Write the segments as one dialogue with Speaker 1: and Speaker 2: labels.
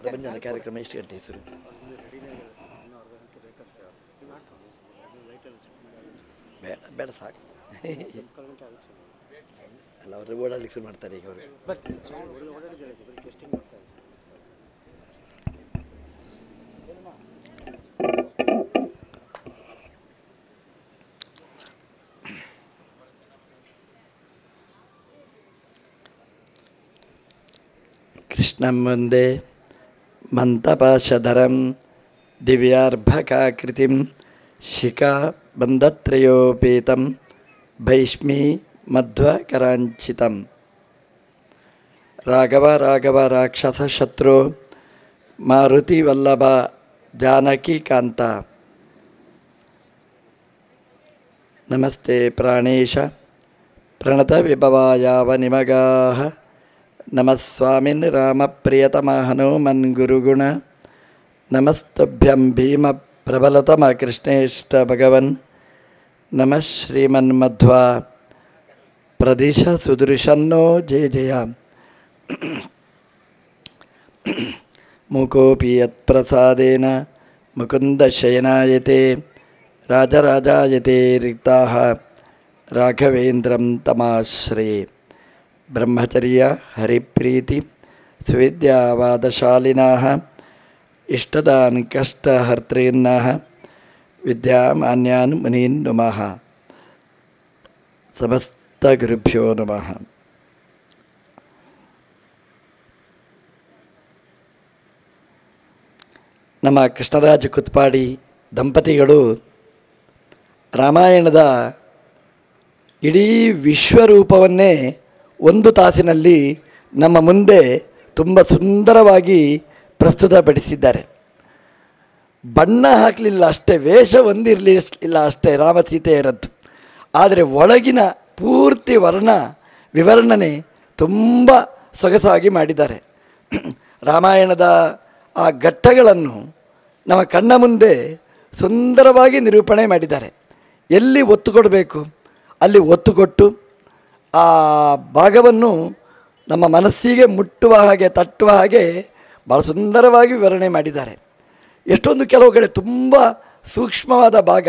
Speaker 1: ಪ್ರಪಂಚದ ಕಾರ್ಯಕ್ರಮ ಎಷ್ಟು ಗಂಟೆ ಹೆಸರು? ಬೇಡ ಬೇಡ ಸಾಕು. ಅಲ್ಲ ಅವರು ಓಡಾಡ್ಲಿಕ್ಕೆ ಶುರು ಮಾಡ್ತಾರೆ ಈಗ ಅವರು. ಕೃಷ್ಣಂ ವಂದೇ ಮಂತಪಾಶಧರಂ ದಿವ್ಯಾರ್ಭಕಾಕೃತಿಂ ಶಿಖಾ ಬಂಧತ್ರಯೋಪೇತಂ ಭೈಷ್ಮೀ ಮಧ್ವಕರಾಂಚಿತಂ. ರಾಘವ ರಾಘವ ರಾಕ್ಷಸ ಶತ್ರು ಮಾರುತಿ ವಲ್ಲಭ ಜಾನಕಿ ಕಾಂತ. ನಮಸ್ತೆ ಪ್ರಾಣೇಶ ಪ್ರಣತ ವಿಭವಾಯಾವ ನಿಮಗಾಹ. ನಮಸ್ವಾಮಿನ್ ರಾಮ ಪ್ರಿಯತಮ ಹನುಮನ್ ಗುರುಗುಣ. ನಮಸ್ತಭ್ಯಂ ಭೀಮ ಪ್ರಬಲತಮ ಕೃಷ್ಣೇಷ್ಟ ಭಗವನ್. ನಮಃ ಶ್ರೀಮನ್ಮಧ್ವಾ ಪ್ರದಿಶ ಸುದೃಶನ್ನೋ ಜಯ ಜಯ. ಮೂಕೋಪಿ ಯತ್ಪ್ರಸಾದೇನ ಮುಕುಂದ ಶಯನಾಯತೆ ರಾಜರಾಜಾಯತೆ ರಿಕ್ತಾಃ ರಾಘವೇಂದ್ರಂ ತಮಾಶ್ರಯೇ. ಬ್ರಹ್ಮಚರ್ಯ ಹರಿಪ್ರೀತಿ ಸುವಿದ್ಯಾವಾದಶಾಲಿನಃ ಇಷ್ಟದಾನ್ ಕಷ್ಟಹರ್ತॄನ್ನಃ ವಿದ್ಯಾಮಾನ್ಯಾನ್ ಮುನೀನ್ ನಮಃ. ಸಮಸ್ತ ಗುರುಭ್ಯೋ ನಮಃ. ನಮ್ಮ ಕೃಷ್ಣರಾಜ ಕುತ್ಪಾಡಿ ದಂಪತಿಗಳು ರಾಮಾಯಣದ ಇಡೀ ವಿಶ್ವರೂಪವನ್ನೇ ಒಂದು ತಾಸಿನಲ್ಲಿ ನಮ್ಮ ಮುಂದೆ ತುಂಬ ಸುಂದರವಾಗಿ ಪ್ರಸ್ತುತಪಡಿಸಿದ್ದಾರೆ. ಬಣ್ಣ ಹಾಕಲಿಲ್ಲ ಅಷ್ಟೇ, ವೇಷ ಹೊಂದಿರಲಿಲ್ಲ ಅಷ್ಟೇ ರಾಮ ಸೀತೆಯರದ್ದು, ಆದರೆ ಒಳಗಿನ ಪೂರ್ತಿ ವಿವರಣೆ ತುಂಬ ಸೊಗಸಾಗಿ ಮಾಡಿದ್ದಾರೆ. ರಾಮಾಯಣದ ಆ ಘಟ್ಟಗಳನ್ನು ನಮ್ಮ ಕಣ್ಣ ಮುಂದೆ ಸುಂದರವಾಗಿ ನಿರೂಪಣೆ ಮಾಡಿದ್ದಾರೆ. ಎಲ್ಲಿ ಒತ್ತು ಕೊಡಬೇಕು ಅಲ್ಲಿ ಒತ್ತು ಕೊಟ್ಟು ಆ ಭಾಗವನ್ನು ನಮ್ಮ ಮನಸ್ಸಿಗೆ ಮುಟ್ಟುವ ಹಾಗೆ ತಟ್ಟುವ ಹಾಗೆ ಭಾಳ ಸುಂದರವಾಗಿ ವಿವರಣೆ ಮಾಡಿದ್ದಾರೆ. ಎಷ್ಟೊಂದು ಕೆಲವು ಕಡೆ ತುಂಬ ಸೂಕ್ಷ್ಮವಾದ ಭಾಗ,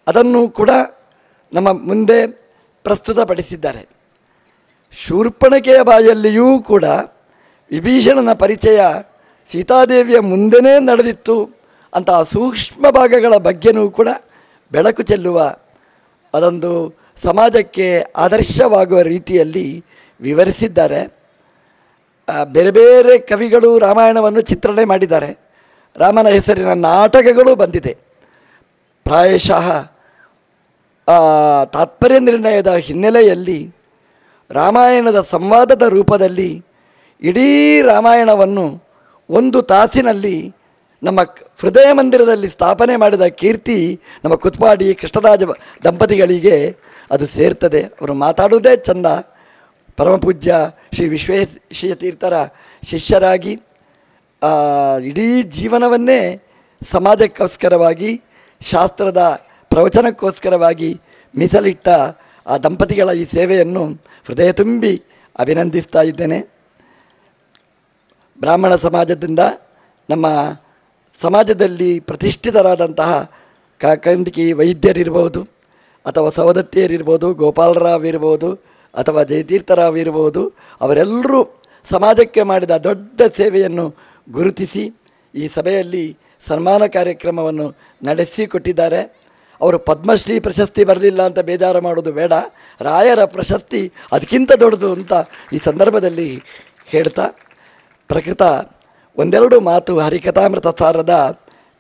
Speaker 1: ಅದನ್ನು ಕೂಡ ನಮ್ಮ ಮುಂದೆ ಪ್ರಸ್ತುತಪಡಿಸಿದ್ದಾರೆ. ಶೂರ್ಪಣಖೆಯ ಬಾಯಲ್ಲಿಯೂ ಕೂಡ ವಿಭೀಷಣನ ಪರಿಚಯ ಸೀತಾದೇವಿಯ ಮುಂದೆನೇ ನಡೆದಿತ್ತು ಅಂತ ಆ ಸೂಕ್ಷ್ಮ ಭಾಗಗಳ ಬಗ್ಗೆಯೂ ಕೂಡ ಬೆಳಕು ಚೆಲ್ಲುವ, ಅದೊಂದು ಸಮಾಜಕ್ಕೆ ಆದರ್ಶವಾಗುವ ರೀತಿಯಲ್ಲಿ ವಿವರಿಸಿದ್ದಾರೆ. ಬೇರೆ ಬೇರೆ ಕವಿಗಳು ರಾಮಾಯಣವನ್ನು ಚಿತ್ರಣೆ ಮಾಡಿದ್ದಾರೆ. ರಾಮನ ಹೆಸರಿನ ನಾಟಕಗಳು ಬಂದಿದೆ. ಪ್ರಾಯಶಃ ತಾತ್ಪರ್ಯ ನಿರ್ಣಯದ ಹಿನ್ನೆಲೆಯಲ್ಲಿ ರಾಮಾಯಣದ ಸಂವಾದದ ರೂಪದಲ್ಲಿ ಇಡೀ ರಾಮಾಯಣವನ್ನು ಒಂದು ತಾಸಿನಲ್ಲಿ ನಮ್ಮ ಹೃದಯ ಮಂದಿರದಲ್ಲಿ ಸ್ಥಾಪನೆ ಮಾಡಿದ ಕೀರ್ತಿ ನಮ್ಮ ಕುತ್ಪಾಡಿ ಕೃಷ್ಣರಾಜ ದಂಪತಿಗಳಿಗೆ ಅದು ಸೇರ್ತದೆ. ಅವರು ಮಾತಾಡುವುದೇ ಚಂದ. ಪರಮಪೂಜ್ಯ ಶ್ರೀ ವಿಶ್ವೇಶ ತೀರ್ಥರ ಶಿಷ್ಯರಾಗಿ ಇಡೀ ಜೀವನವನ್ನೇ ಸಮಾಜಕ್ಕೋಸ್ಕರವಾಗಿ ಶಾಸ್ತ್ರದ ಪ್ರವಚನಕ್ಕೋಸ್ಕರವಾಗಿ ಮೀಸಲಿಟ್ಟ ಆ ದಂಪತಿಗಳ ಈ ಸೇವೆಯನ್ನು ಹೃದಯ ತುಂಬಿ ಅಭಿನಂದಿಸ್ತಾ ಇದ್ದೇನೆ. ಬ್ರಾಹ್ಮಣ ಸಮಾಜದಿಂದ ನಮ್ಮ ಸಮಾಜದಲ್ಲಿ ಪ್ರತಿಷ್ಠಿತರಾದಂತಹ ಕಾಕಂಡಿಕಿ ವೈದ್ಯರಿರ್ಬೋದು, ಅಥವಾ ಸವದತ್ತಿಯರಿರ್ಬೋದು, ಗೋಪಾಲರಾವ್ ಇರ್ಬೋದು, ಅಥವಾ ಜಯತೀರ್ಥರಾವ್ ಇರ್ಬೋದು, ಅವರೆಲ್ಲರೂ ಸಮಾಜಕ್ಕೆ ಮಾಡಿದ ದೊಡ್ಡ ಸೇವೆಯನ್ನು ಗುರುತಿಸಿ ಈ ಸಭೆಯಲ್ಲಿ ಸನ್ಮಾನ ಕಾರ್ಯಕ್ರಮವನ್ನು ನಡೆಸಿಕೊಟ್ಟಿದ್ದಾರೆ. ಅವರು ಪದ್ಮಶ್ರೀ ಪ್ರಶಸ್ತಿ ಬರಲಿಲ್ಲ ಅಂತ ಬೇಜಾರು ಮಾಡೋದು ಬೇಡ, ರಾಯರ ಪ್ರಶಸ್ತಿ ಅದಕ್ಕಿಂತ ದೊಡ್ಡದು ಅಂತ ಈ ಸಂದರ್ಭದಲ್ಲಿ ಹೇಳ್ತಾ, ಪ್ರಕೃತ ಒಂದೆರಡು ಮಾತು ಹರಿಕಥಾಮೃತ ಸಾರದ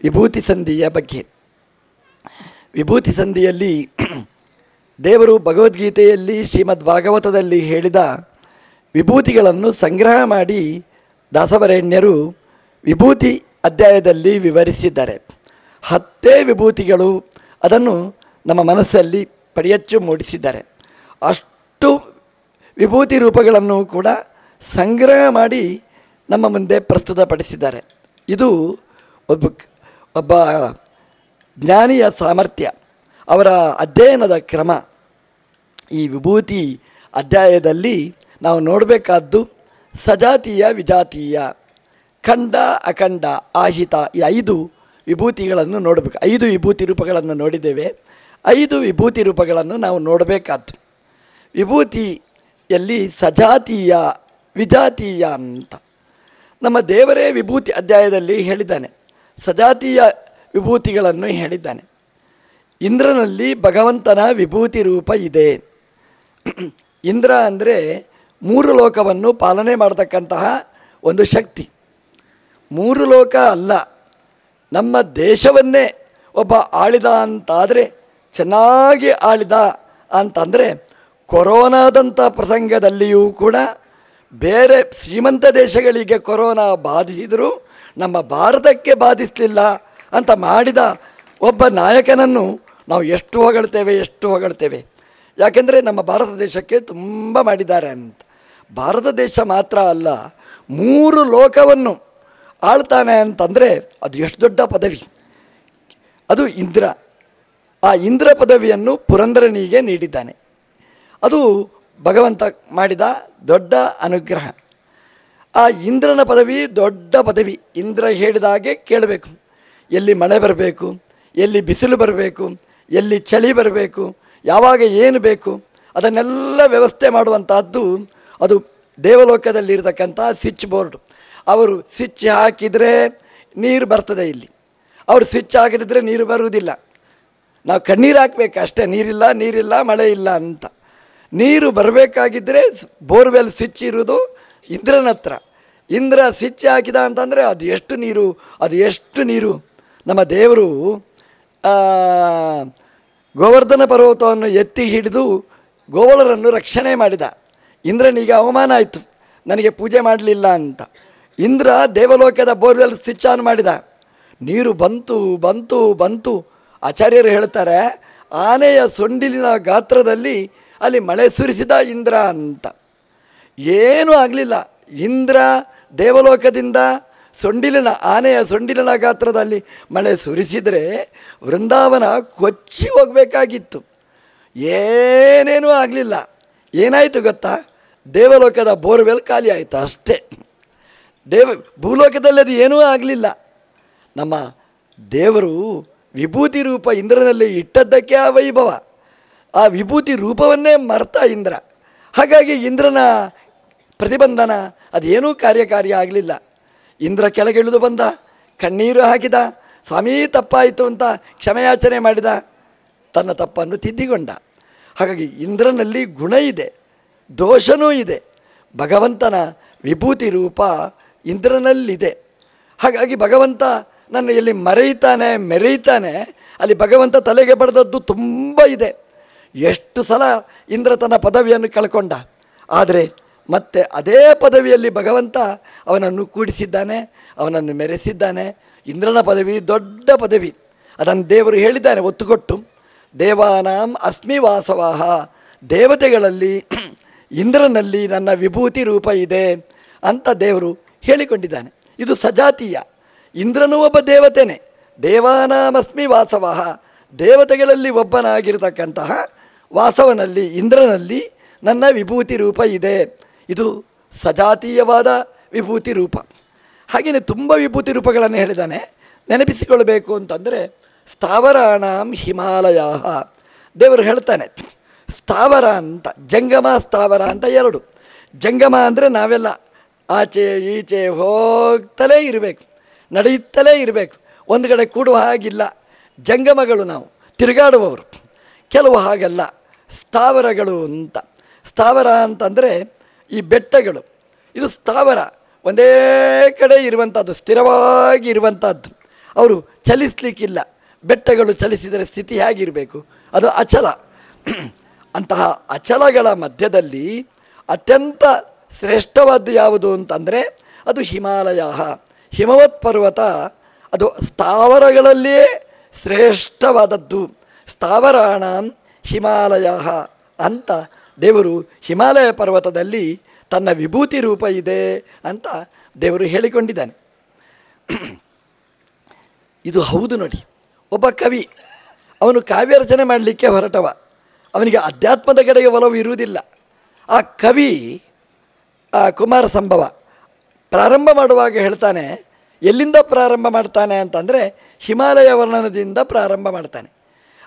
Speaker 1: ವಿಭೂತಿ ಸಂಧಿಯ ಬಗ್ಗೆ. ವಿಭೂತಿ ಸಂಧಿಯಲ್ಲಿ ದೇವರು ಭಗವದ್ಗೀತೆಯಲ್ಲಿ ಶ್ರೀಮದ್ ಭಾಗವತದಲ್ಲಿ ಹೇಳಿದ ವಿಭೂತಿಗಳನ್ನು ಸಂಗ್ರಹ ಮಾಡಿ ದಾಸವರೇಣ್ಯರು ವಿಭೂತಿ ಅಧ್ಯಾಯದಲ್ಲಿ ವಿವರಿಸಿದ್ದಾರೆ. 10 ವಿಭೂತಿಗಳು ಅದನ್ನು ನಮ್ಮ ಮನಸ್ಸಲ್ಲಿ ಪಡಿಯಚ್ಚು ಮೂಡಿಸಿದ್ದಾರೆ. ಅಷ್ಟು ವಿಭೂತಿ ರೂಪಗಳನ್ನು ಕೂಡ ಸಂಗ್ರಹ ಮಾಡಿ ನಮ್ಮ ಮುಂದೆ ಪ್ರಸ್ತುತಪಡಿಸಿದ್ದಾರೆ. ಇದು ಒಬ್ಬ ಜ್ಞಾನಿಯ ಸಾಮರ್ಥ್ಯ, ಅವರ ಅಧ್ಯಯನದ ಕ್ರಮ. ಈ ವಿಭೂತಿ ಅಧ್ಯಾಯದಲ್ಲಿ ನಾವು ನೋಡಬೇಕಾದ್ದು ಸಜಾತೀಯ ವಿಜಾತೀಯ, ಖಂಡ ಅಖಂಡ ಆಹಿತ ಈ 5 ವಿಭೂತಿಗಳನ್ನು ನೋಡಬೇಕು. 5 ವಿಭೂತಿ ರೂಪಗಳನ್ನು ನೋಡಿದ್ದೇವೆ. 5 ವಿಭೂತಿ ರೂಪಗಳನ್ನು ನಾವು ನೋಡಬೇಕಾದ್ದು. ವಿಭೂತಿಯಲ್ಲಿ ಸಜಾತೀಯ ವಿಜಾತೀಯ ಅಂತ ನಮ್ಮ ದೇವರೇ ವಿಭೂತಿ ಅಧ್ಯಾಯದಲ್ಲಿ ಹೇಳಿದ್ದಾನೆ. ಸಜಾತೀಯ ವಿಭೂತಿಗಳನ್ನು ಹೇಳಿದ್ದಾನೆ. ಇಂದ್ರನಲ್ಲಿ ಭಗವಂತನ ವಿಭೂತಿ ರೂಪ ಇದೆ. ಇಂದ್ರ ಅಂದರೆ 3 ಲೋಕವನ್ನು ಪಾಲನೆ ಮಾಡತಕ್ಕಂತಹ ಒಂದು ಶಕ್ತಿ. 3 ಲೋಕ ಅಲ್ಲ, ನಮ್ಮ ದೇಶವನ್ನೇ ಒಬ್ಬ ಆಳಿದ ಅಂತಾದರೆ, ಚೆನ್ನಾಗಿ ಆಳಿದ ಅಂತಂದರೆ, ಕೊರೋನಾದಂಥ ಪ್ರಸಂಗದಲ್ಲಿಯೂ ಕೂಡ ಬೇರೆ ಶ್ರೀಮಂತ ದೇಶಗಳಿಗೆ ಕೊರೋನಾ ಬಾಧಿಸಿದರೂ ನಮ್ಮ ಭಾರತಕ್ಕೆ ಬಾಧಿಸಲಿಲ್ಲ ಅಂತ ಮಾಡಿದ ಒಬ್ಬ ನಾಯಕನನ್ನು ನಾವು ಎಷ್ಟು ಹೊಗಳ್ತೇವೆ. ಯಾಕೆಂದರೆ ನಮ್ಮ ಭಾರತ ದೇಶಕ್ಕೆ ತುಂಬ ಮಾಡಿದ್ದಾರೆ ಅಂತ. ಭಾರತ ದೇಶ ಮಾತ್ರ ಅಲ್ಲ, 3 ಲೋಕವನ್ನು ಆಳ್ತಾನೆ ಅಂತಂದರೆ ಅದು ಎಷ್ಟು ದೊಡ್ಡ ಪದವಿ. ಅದು ಇಂದ್ರ. ಆ ಇಂದ್ರ ಪದವಿಯನ್ನು ಪುರಂದರನಿಗೆ ನೀಡಿದ್ದಾನೆ. ಅದು ಭಗವಂತ ಮಾಡಿದ ದೊಡ್ಡ ಅನುಗ್ರಹ. ಆ ಇಂದ್ರನ ಪದವಿ ದೊಡ್ಡ ಪದವಿ. ಇಂದ್ರ ಹೇಳಿದಾಗೆ ಕೇಳಬೇಕು. ಎಲ್ಲಿ ಮಳೆ ಬರಬೇಕು, ಎಲ್ಲಿ ಬಿಸಿಲು ಬರಬೇಕು, ಎಲ್ಲಿ ಚಳಿ ಬರಬೇಕು, ಯಾವಾಗ ಏನು ಬೇಕು ಅದನ್ನೆಲ್ಲ ವ್ಯವಸ್ಥೆ ಮಾಡುವಂಥದ್ದು ಅದು ದೇವಲೋಕದಲ್ಲಿರ್ತಕ್ಕಂಥ ಸ್ವಿಚ್ ಬೋರ್ಡು. ಅವರು ಸ್ವಿಚ್ ಹಾಕಿದರೆ ನೀರು ಬರ್ತದೆ. ಇಲ್ಲಿ ಅವರು ಸ್ವಿಚ್ ಹಾಕಿದ್ರೆ ನೀರು ಬರುವುದಿಲ್ಲ. ನಾವು ಕಣ್ಣೀರು ಹಾಕಬೇಕು ಅಷ್ಟೇ, ನೀರಿಲ್ಲ ಮಳೆ ಇಲ್ಲ ಅಂತ. ನೀರು ಬರಬೇಕಾಗಿದ್ದರೆ ಬೋರ್ವೆಲ್ ಸ್ವಿಚ್ ಇರೋದು ಇಂದ್ರನ ಹತ್ರ. ಇಂದ್ರ ಸ್ವಿಚ್ ಹಾಕಿದ ಅಂತಂದರೆ ಅದು ಎಷ್ಟು ನೀರು. ನಮ್ಮ ದೇವರು ಗೋವರ್ಧನ ಪರ್ವತವನ್ನು ಎತ್ತಿ ಹಿಡಿದು ಗೋವಳರನ್ನು ರಕ್ಷಣೆ ಮಾಡಿದ. ಇಂದ್ರನಿಗೆ ಅವಮಾನ ಆಯಿತು, ನನಗೆ ಪೂಜೆ ಮಾಡಲಿಲ್ಲ ಅಂತ. ಇಂದ್ರ ದೇವಲೋಕದ ಬೋರ್ವೆಲ್ ಸ್ವಿಚ್ ಆನ್ ಮಾಡಿದ. ನೀರು ಬಂತು. ಆಚಾರ್ಯರು ಹೇಳ್ತಾರೆ, ಆನೆಯ ಸೊಂಡಿಲಿನ ಗಾತ್ರದಲ್ಲಿ ಅಲ್ಲಿ ಮಳೆ ಸುರಿಸಿದ ಇಂದ್ರ ಅಂತ. ಏನೂ ಆಗಲಿಲ್ಲ. ಇಂದ್ರ ದೇವಲೋಕದಿಂದ ಆನೆಯ ಸೊಂಡಿಲಿನ ಗಾತ್ರದಲ್ಲಿ ಮಳೆ ಸುರಿಸಿದರೆ ವೃಂದಾವನ ಕೊಚ್ಚಿ ಹೋಗಬೇಕಾಗಿತ್ತು. ಏನೇನೂ ಆಗಲಿಲ್ಲ. ಏನಾಯಿತು ಗೊತ್ತಾ? ದೇವಲೋಕದ ಬೋರ್ವೆಲ್ ಖಾಲಿ ಆಯಿತು ಅಷ್ಟೇ. ಭೂಲೋಕದಲ್ಲಿ ಅದು ಏನೂ ಆಗಲಿಲ್ಲ. ನಮ್ಮ ದೇವರು ವಿಭೂತಿ ರೂಪ ಇಂದ್ರನಲ್ಲಿ ಇಟ್ಟದ್ದಕ್ಕೆ ಆ ವೈಭವ. ಆ ವಿಭೂತಿ ರೂಪವನ್ನೇ ಮರ್ತ ಇಂದ್ರ. ಹಾಗಾಗಿ ಇಂದ್ರನ ಪ್ರತಿಬಂಧನ ಅದೇನೂ ಕಾರ್ಯಕಾರಿ ಆಗಲಿಲ್ಲ. ಇಂದ್ರ ಕೆಳಗಿಳಿದು ಬಂದ, ಕಣ್ಣೀರು ಹಾಕಿದ, ಸ್ವಾಮೀ ತಪ್ಪಾಯಿತು ಅಂತ ಕ್ಷಮೆಯಾಚನೆ ಮಾಡಿದ, ತನ್ನ ತಪ್ಪನ್ನು ತಿದ್ದಿಕೊಂಡ. ಹಾಗಾಗಿ ಇಂದ್ರನಲ್ಲಿ ಗುಣ ಇದೆ, ದೋಷನೂ ಇದೆ. ಭಗವಂತನ ವಿಭೂತಿ ರೂಪ ಇಂದ್ರನಲ್ಲಿದೆ. ಹಾಗಾಗಿ ಭಗವಂತ ನನ್ನ ಎಲ್ಲಿ ಮೆರೆಯುತ್ತಾನೆ ಅಲ್ಲಿ ಭಗವಂತ ತಲೆಗೆ ಬಡಿದದ್ದು ತುಂಬ ಇದೆ. ಎಷ್ಟು ಸಲ ಇಂದ್ರ ತನ್ನ ಪದವಿಯನ್ನು ಕಳ್ಕೊಂಡ, ಆದರೆ ಮತ್ತೆ ಅದೇ ಪದವಿಯಲ್ಲಿ ಭಗವಂತ ಅವನನ್ನು ಕೂಡಿಸಿದ್ದಾನೆ, ಅವನನ್ನು ಮೆರೆಸಿದ್ದಾನೆ. ಇಂದ್ರನ ಪದವಿ ದೊಡ್ಡ ಪದವಿ. ಅದನ್ನು ದೇವರು ಹೇಳಿದ್ದಾನೆ ಒತ್ತುಕೊಟ್ಟು, ದೇವಾನಾಂ ಅಸ್ಮಿ ವಾಸವಾಹ, ದೇವತೆಗಳಲ್ಲಿ ಇಂದ್ರನಲ್ಲಿ ನನ್ನ ವಿಭೂತಿ ರೂಪ ಇದೆ ಅಂತ ದೇವರು ಹೇಳಿಕೊಂಡಿದ್ದಾನೆ. ಇದು ಸಜಾತೀಯ. ಇಂದ್ರನೂ ಒಬ್ಬ ದೇವತೆನೇ. ದೇವಾನಾಮಸ್ಮಿ ವಾಸವಃ, ದೇವತೆಗಳಲ್ಲಿ ಒಬ್ಬನಾಗಿರತಕ್ಕಂತಹ ವಾಸವನಲ್ಲಿ ಇಂದ್ರನಲ್ಲಿ ನನ್ನ ವಿಭೂತಿ ರೂಪ ಇದೆ. ಇದು ಸಜಾತೀಯವಾದ ವಿಭೂತಿ ರೂಪ. ಹಾಗೆಯೇ ತುಂಬ ವಿಭೂತಿ ರೂಪಗಳನ್ನು ಹೇಳಿದ್ದಾನೆ. ನೆನಪಿಸಿಕೊಳ್ಬೇಕು ಅಂತಂದರೆ, ಸ್ಥಾವರಾಣಾಂ ಹಿಮಾಲಯ. ದೇವರು ಹೇಳ್ತಾನೆ ಸ್ಥಾವರ ಅಂತ, ಜಂಗಮ ಸ್ಥಾವರ ಅಂತ 2. ಜಂಗಮ ಅಂದರೆ ನಾವೆಲ್ಲ ಆಚೆ ಈಚೆ ಹೋಗ್ತಲೇ ಇರಬೇಕು, ನಡೆಯುತ್ತಲೇ ಇರಬೇಕು, ಒಂದು ಕಡೆ ಕೂಡುವ ಹಾಗಿಲ್ಲ. ಜಂಗಮಗಳು ನಾವು ತಿರುಗಾಡುವವರು. ಕೆಲವು ಹಾಗಲ್ಲ, ಸ್ಥಾವರಗಳು ಅಂತ. ಸ್ಥಾವರ ಅಂತಂದರೆ ಈ ಬೆಟ್ಟಗಳು, ಇದು ಸ್ಥಾವರ, ಒಂದೇ ಕಡೆ ಇರುವಂಥದ್ದು, ಸ್ಥಿರವಾಗಿ ಇರುವಂಥದ್ದು. ಅವರು ಚಲಿಸಲಿಕ್ಕಿಲ್ಲ. ಬೆಟ್ಟಗಳು ಚಲಿಸಿದರೆ ಸ್ಥಿತಿ ಹೇಗಿರಬೇಕು? ಅದು ಅಚಲ. ಅಂತಹ ಅಚಲಗಳ ಮಧ್ಯದಲ್ಲಿ ಅತ್ಯಂತ ಶ್ರೇಷ್ಠವಾದ್ದು ಯಾವುದು ಅಂತಂದರೆ ಅದು ಹಿಮಾಲಯ. ಹಿಮವತ್ ಪರ್ವತ ಅದು ಸ್ಥಾವರಗಳಲ್ಲಿಯೇ ಶ್ರೇಷ್ಠವಾದದ್ದು. ಸ್ಥಾವರಾಣಾಂ ಹಿಮಾಲಯ ಅಂತ ದೇವರು ಹಿಮಾಲಯ ಪರ್ವತದಲ್ಲಿ ತನ್ನ ವಿಭೂತಿ ರೂಪ ಇದೆ ಅಂತ ದೇವರು ಹೇಳಿಕೊಂಡಿದ್ದಾನೆ. ಇದು ಹೌದು ನೋಡಿ. ಒಬ್ಬ ಕವಿ, ಅವನು ಕಾವ್ಯ ರಚನೆ ಮಾಡಲಿಕ್ಕೆ ಹೊರಟವ. ಅವನಿಗೆ ಅಧ್ಯಾತ್ಮದ ಕಡೆಗೆ ಒಲವು ಇರುವುದಿಲ್ಲ. ಆ ಕವಿ ಕುಮಾರ ಸಂಭವ ಪ್ರಾರಂಭ ಮಾಡುವಾಗ ಹೇಳ್ತಾನೆ, ಎಲ್ಲಿಂದ ಪ್ರಾರಂಭ ಮಾಡ್ತಾನೆ ಅಂತಂದರೆ ಹಿಮಾಲಯ ವರ್ಣನದಿಂದ ಪ್ರಾರಂಭ ಮಾಡ್ತಾನೆ.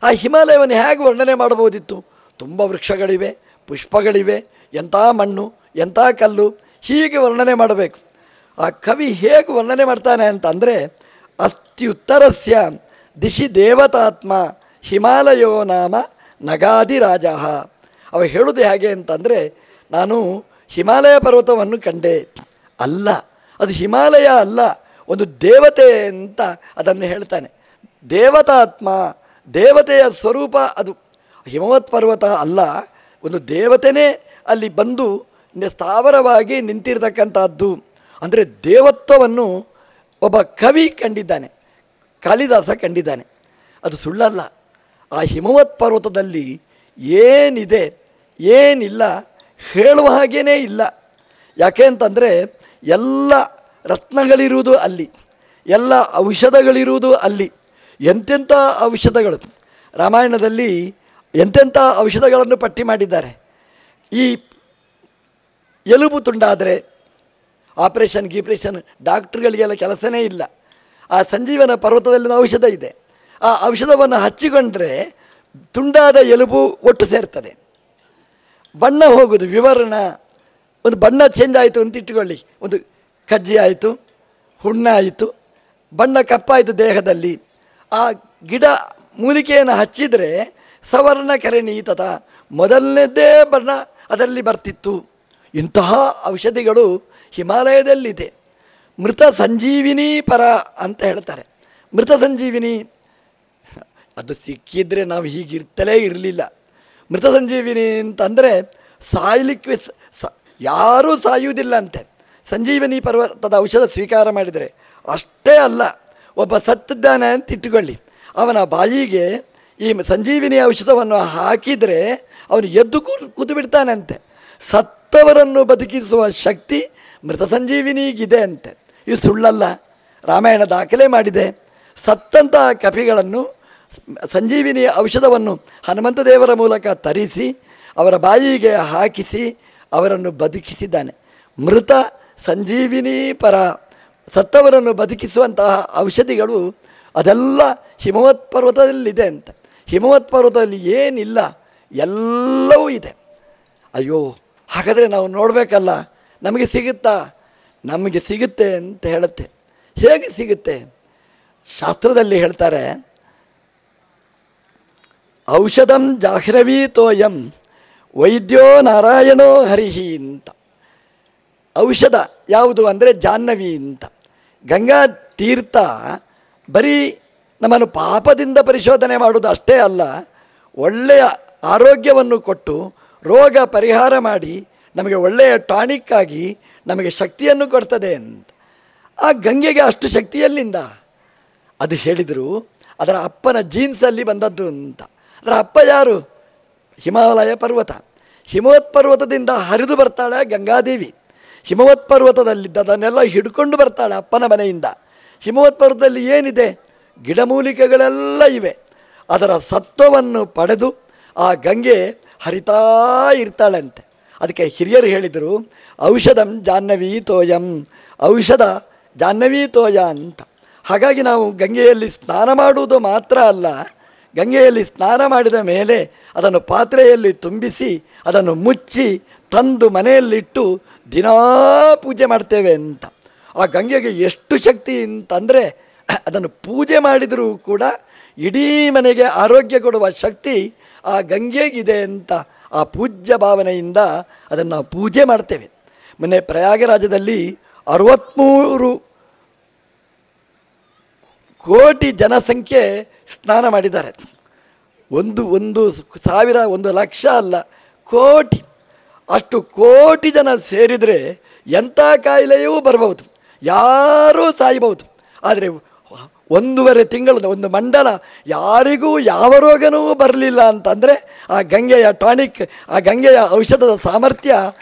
Speaker 1: ಆ ಹಿಮಾಲಯವನ್ನು ಹೇಗೆ ವರ್ಣನೆ ಮಾಡಬಹುದಿತ್ತು? ತುಂಬ ವೃಕ್ಷಗಳಿವೆ, ಪುಷ್ಪಗಳಿವೆ, ಎಂಥ ಮಣ್ಣು, ಎಂಥ ಕಲ್ಲು, ಹೀಗೆ ವರ್ಣನೆ ಮಾಡಬೇಕು. ಆ ಕವಿ ಹೇಗೆ ವರ್ಣನೆ ಮಾಡ್ತಾನೆ ಅಂತಂದರೆ, ಅಸ್ತ್ಯುತ್ತರಸ್ಯ ದಿಶಿ ದೇವತಾತ್ಮ ಹಿಮಾಲಯೋ ನಾಮ ನಗಾದಿರಾಜ. ಅವ ಹೇಳೋದು ಹೇಗೆ ಅಂತಂದರೆ, ನಾನು ಹಿಮಾಲಯ ಪರ್ವತವನ್ನು ಕಂಡೆ. ಅಲ್ಲ, ಅದು ಹಿಮಾಲಯ ಅಲ್ಲ, ಒಂದು ದೇವತೆ ಅಂತ ಅದನ್ನು ಹೇಳ್ತಾನೆ. ದೇವತಾತ್ಮ, ದೇವತೆಯ ಸ್ವರೂಪ ಅದು. ಹಿಮವತ್ ಪರ್ವತ ಅಲ್ಲ, ಒಂದು ದೇವತೆನೇ ಅಲ್ಲಿ ಬಂದು ಸ್ಥಾವರವಾಗಿ ನಿಂತಿರ್ತಕ್ಕಂಥದ್ದು. ಅಂದರೆ ದೇವತ್ವವನ್ನು ಒಬ್ಬ ಕವಿ ಕಂಡಿದ್ದಾನೆ, ಕಾಳಿದಾಸ ಕಂಡಿದ್ದಾನೆ. ಅದು ಸುಳ್ಳಲ್ಲ. ಆ ಹಿಮವತ್ ಪರ್ವತದಲ್ಲಿ ಏನಿದೆ ಏನಿಲ್ಲ ಹೇಳುವ ಹಾಗೇ ಇಲ್ಲ. ಯಾಕೆ ಅಂತಂದರೆ ಎಲ್ಲ ರತ್ನಗಳಿರುವುದು ಅಲ್ಲಿ, ಎಲ್ಲ ಔಷಧಗಳಿರುವುದು ಅಲ್ಲಿ. ಎಂತೆಂಥ ಔಷಧಗಳು ರಾಮಾಯಣದಲ್ಲಿ ಎಂತೆಂಥ ಔಷಧಗಳನ್ನು ಪಟ್ಟಿ ಮಾಡಿದ್ದಾರೆ. ಈ ಎಲುಬು ತುಂಡಾದರೆ ಆಪ್ರೇಷನ್ ಗೀಪ್ರೇಷನ್ ಡಾಕ್ಟ್ರುಗಳಿಗೆಲ್ಲ ಕೆಲಸನೇ ಇಲ್ಲ. ಆ ಸಂಜೀವನ ಪರ್ವತದಲ್ಲಿ ಔಷಧ ಇದೆ. ಆ ಔಷಧವನ್ನು ಹಚ್ಚಿಕೊಂಡ್ರೆ ತುಂಡಾದ ಎಲುಬು ಒಟ್ಟು ಸೇರ್ತದೆ. ಬಣ್ಣ ಹೋಗೋದು ವಿವರಣ, ಒಂದು ಬಣ್ಣ ಚೇಂಜ್ ಆಯಿತು ಅಂತ ಇಟ್ಟುಕೊಳ್ಳಿ, ಒಂದು ಕಜ್ಜಿ ಆಯಿತು, ಹುಣ್ಣಾಯಿತು, ಬಣ್ಣ ಕಪ್ಪಾಯಿತು ದೇಹದಲ್ಲಿ. ಆ ಗಿಡ ಮೂಲಿಕೆಯನ್ನು ಹಚ್ಚಿದರೆ ಸವರ್ಣಕರಣೀತತ, ಮೊದಲನೇದೇ ಬಣ್ಣ ಅದರಲ್ಲಿ ಬರ್ತಿತ್ತು. ಇಂತಹ ಔಷಧಿಗಳು ಹಿಮಾಲಯದಲ್ಲಿದೆ. ಮೃತ ಸಂಜೀವಿನಿ ಪರ ಅಂತ ಹೇಳ್ತಾರೆ. ಮೃತ ಸಂಜೀವಿನಿ ಅದು ಸಿಕ್ಕಿದ್ರೆ ನಾವು ಹೀಗಿರ್ತಲೇ ಇರಲಿಲ್ಲ. ಮೃತ ಸಂಜೀವಿನಿ ಅಂತಂದರೆ ಸಾಯಲಿಕ್ಕೆ ಯಾರೂ ಸಾಯುವುದಿಲ್ಲ ಅಂತೆ ಸಂಜೀವಿನಿ ಪರ್ವತದ ಔಷಧ ಸ್ವೀಕಾರ ಮಾಡಿದರೆ. ಅಷ್ಟೇ ಅಲ್ಲ, ಒಬ್ಬ ಸತ್ತಿದ್ದಾನೆ ಅಂತ ಇಟ್ಟುಕೊಳ್ಳಿ, ಅವನ ಬಾಯಿಗೆ ಈ ಸಂಜೀವಿನಿ ಔಷಧವನ್ನು ಹಾಕಿದರೆ ಅವನು ಎದ್ದು ಕೂತು ಬಿಡ್ತಾನಂತೆ. ಸತ್ತವರನ್ನು ಬದುಕಿಸುವ ಶಕ್ತಿ ಮೃತ ಸಂಜೀವಿನಿಗಿದೆ ಅಂತೆ. ಇದು ಸುಳ್ಳಲ್ಲ, ರಾಮಾಯಣ ದಾಖಲೆ ಮಾಡಿದೆ. ಸತ್ತಂತಹ ಕಪಿಗಳನ್ನು ಸಂಜೀವಿನಿ ಔಷಧವನ್ನು ಹನುಮಂತ ದೇವರ ಮೂಲಕ ತರಿಸಿ ಅವರ ಬಾಯಿಗೆ ಹಾಕಿಸಿ ಅವರನ್ನು ಬದುಕಿಸಿದ್ದಾನೆ. ಮೃತ ಸಂಜೀವಿನಿ ಪರ, ಸತ್ತವರನ್ನು ಬದುಕಿಸುವಂತಹ ಔಷಧಿಗಳು ಅದೆಲ್ಲ ಹಿಮವತ್ ಪರ್ವತದಲ್ಲಿದೆ ಅಂತ. ಹಿಮವತ್ ಪರ್ವತದಲ್ಲಿ ಏನಿಲ್ಲ, ಎಲ್ಲವೂ ಇದೆ. ಅಯ್ಯೋ, ಹಾಗಾದರೆ ನಾವು ನೋಡಬೇಕಲ್ಲ, ನಮಗೆ ಸಿಗುತ್ತಾ? ನಮಗೆ ಸಿಗುತ್ತೆ ಅಂತ ಹೇಳುತ್ತೆ. ಹೇಗೆ ಸಿಗುತ್ತೆ? ಶಾಸ್ತ್ರದಲ್ಲಿ ಹೇಳ್ತಾರೆ, ಔಷಧಂ ಜಾಹ್ರವೀ ತೋಯಂ ವೈದ್ಯೋ ನಾರಾಯಣೋ ಹರಿಹಿ ಅಂತ. ಔಷಧ ಯಾವುದು ಅಂದರೆ ಜಾಹ್ನವಿ ಅಂತ. ಗಂಗಾ ತೀರ್ಥ ಬರೀ ನಮ್ಮನ್ನು ಪಾಪದಿಂದ ಪರಿಶೋಧನೆ ಮಾಡುವುದು ಅಷ್ಟೇ ಅಲ್ಲ, ಒಳ್ಳೆಯ ಆರೋಗ್ಯವನ್ನು ಕೊಟ್ಟು ರೋಗ ಪರಿಹಾರ ಮಾಡಿ ನಮಗೆ ಒಳ್ಳೆಯ ಟಾನಿಕ್ಕಾಗಿ ನಮಗೆ ಶಕ್ತಿಯನ್ನು ಕೊಡ್ತದೆ ಅಂತ. ಆ ಗಂಗೆಗೆ ಅಷ್ಟು ಶಕ್ತಿಯಲ್ಲಿಂದ? ಅದು ಹೇಳಿದರು ಅದರ ಅಪ್ಪನ ಜೀನ್ಸಲ್ಲಿ ಬಂದದ್ದು ಅಂತ. ಅದರ ಅಪ್ಪ ಯಾರು? ಹಿಮಾಲಯ ಪರ್ವತ. ಹಿಮವತ್ ಪರ್ವತದಿಂದ ಹರಿದು ಬರ್ತಾಳೆ ಗಂಗಾದೇವಿ. ಹಿಮವತ್ ಪರ್ವತದಲ್ಲಿದ್ದದನ್ನೆಲ್ಲ ಹಿಡ್ಕೊಂಡು ಬರ್ತಾಳೆ ಅಪ್ಪನ ಮನೆಯಿಂದ. ಹಿಮವತ್ ಪರ್ವತದಲ್ಲಿ ಏನಿದೆ? ಗಿಡಮೂಲಿಕೆಗಳೆಲ್ಲ ಇವೆ. ಅದರ ಸತ್ವವನ್ನು ಪಡೆದು ಆ ಗಂಗೆ ಹರಿತಾ ಇರ್ತಾಳಂತೆ. ಅದಕ್ಕೆ ಹಿರಿಯರು ಹೇಳಿದರು, ಔಷಧಂ ಜಾಹ್ನವೀ ತೋಯಂ, ಔಷಧ ಜಾಹ್ನವೀ ತೋಯ ಅಂತ. ಹಾಗಾಗಿ ನಾವು ಗಂಗೆಯಲ್ಲಿ ಸ್ನಾನ ಮಾಡುವುದು ಮಾತ್ರ ಅಲ್ಲ, ಗಂಗೆಯಲ್ಲಿ ಸ್ನಾನ ಮಾಡಿದ ಮೇಲೆ ಅದನ್ನು ಪಾತ್ರೆಯಲ್ಲಿ ತುಂಬಿಸಿ ಅದನ್ನು ಮುಚ್ಚಿ ತಂದು ಮನೆಯಲ್ಲಿಟ್ಟು ದಿನಾ ಪೂಜೆ ಮಾಡ್ತೇವೆ ಅಂತ. ಆ ಗಂಗೆಗೆ ಎಷ್ಟು ಶಕ್ತಿ ಅಂತಂದರೆ ಅದನ್ನು ಪೂಜೆ ಮಾಡಿದರೂ ಕೂಡ ಇಡೀ ಮನೆಗೆ ಆರೋಗ್ಯ ಕೊಡುವ ಶಕ್ತಿ ಆ ಗಂಗೆಗಿದೆ ಅಂತ ಆ ಪೂಜ್ಯ ಭಾವನೆಯಿಂದ ಅದನ್ನು ನಾವು ಪೂಜೆ ಮಾಡ್ತೇವೆ. ಮೊನ್ನೆ ಪ್ರಯಾಗರಾಜದಲ್ಲಿ 63 ಕೋಟಿ ಜನಸಂಖ್ಯೆ ಸ್ನಾನ ಮಾಡಿದ್ದಾರೆ. 1,000 1,00,000 ಅಲ್ಲ, ಕೋಟಿ. ಅಷ್ಟು ಕೋಟಿ ಜನ ಸೇರಿದರೆ ಎಂಥ ಕಾಯಿಲೆಯೂ ಬರಬಹುದು, ಯಾರೂ ಸಾಯಬಹುದು. ಆದರೆ 1.5 ತಿಂಗಳದ ಒಂದು ಮಂಡಲ ಯಾರಿಗೂ ಯಾವ ರೋಗನೂ ಬರಲಿಲ್ಲ ಅಂತಂದರೆ ಆ ಗಂಗೆಯ ಟಾನಿಕ್, ಆ ಗಂಗೆಯ ಔಷಧದ ಸಾಮರ್ಥ್ಯ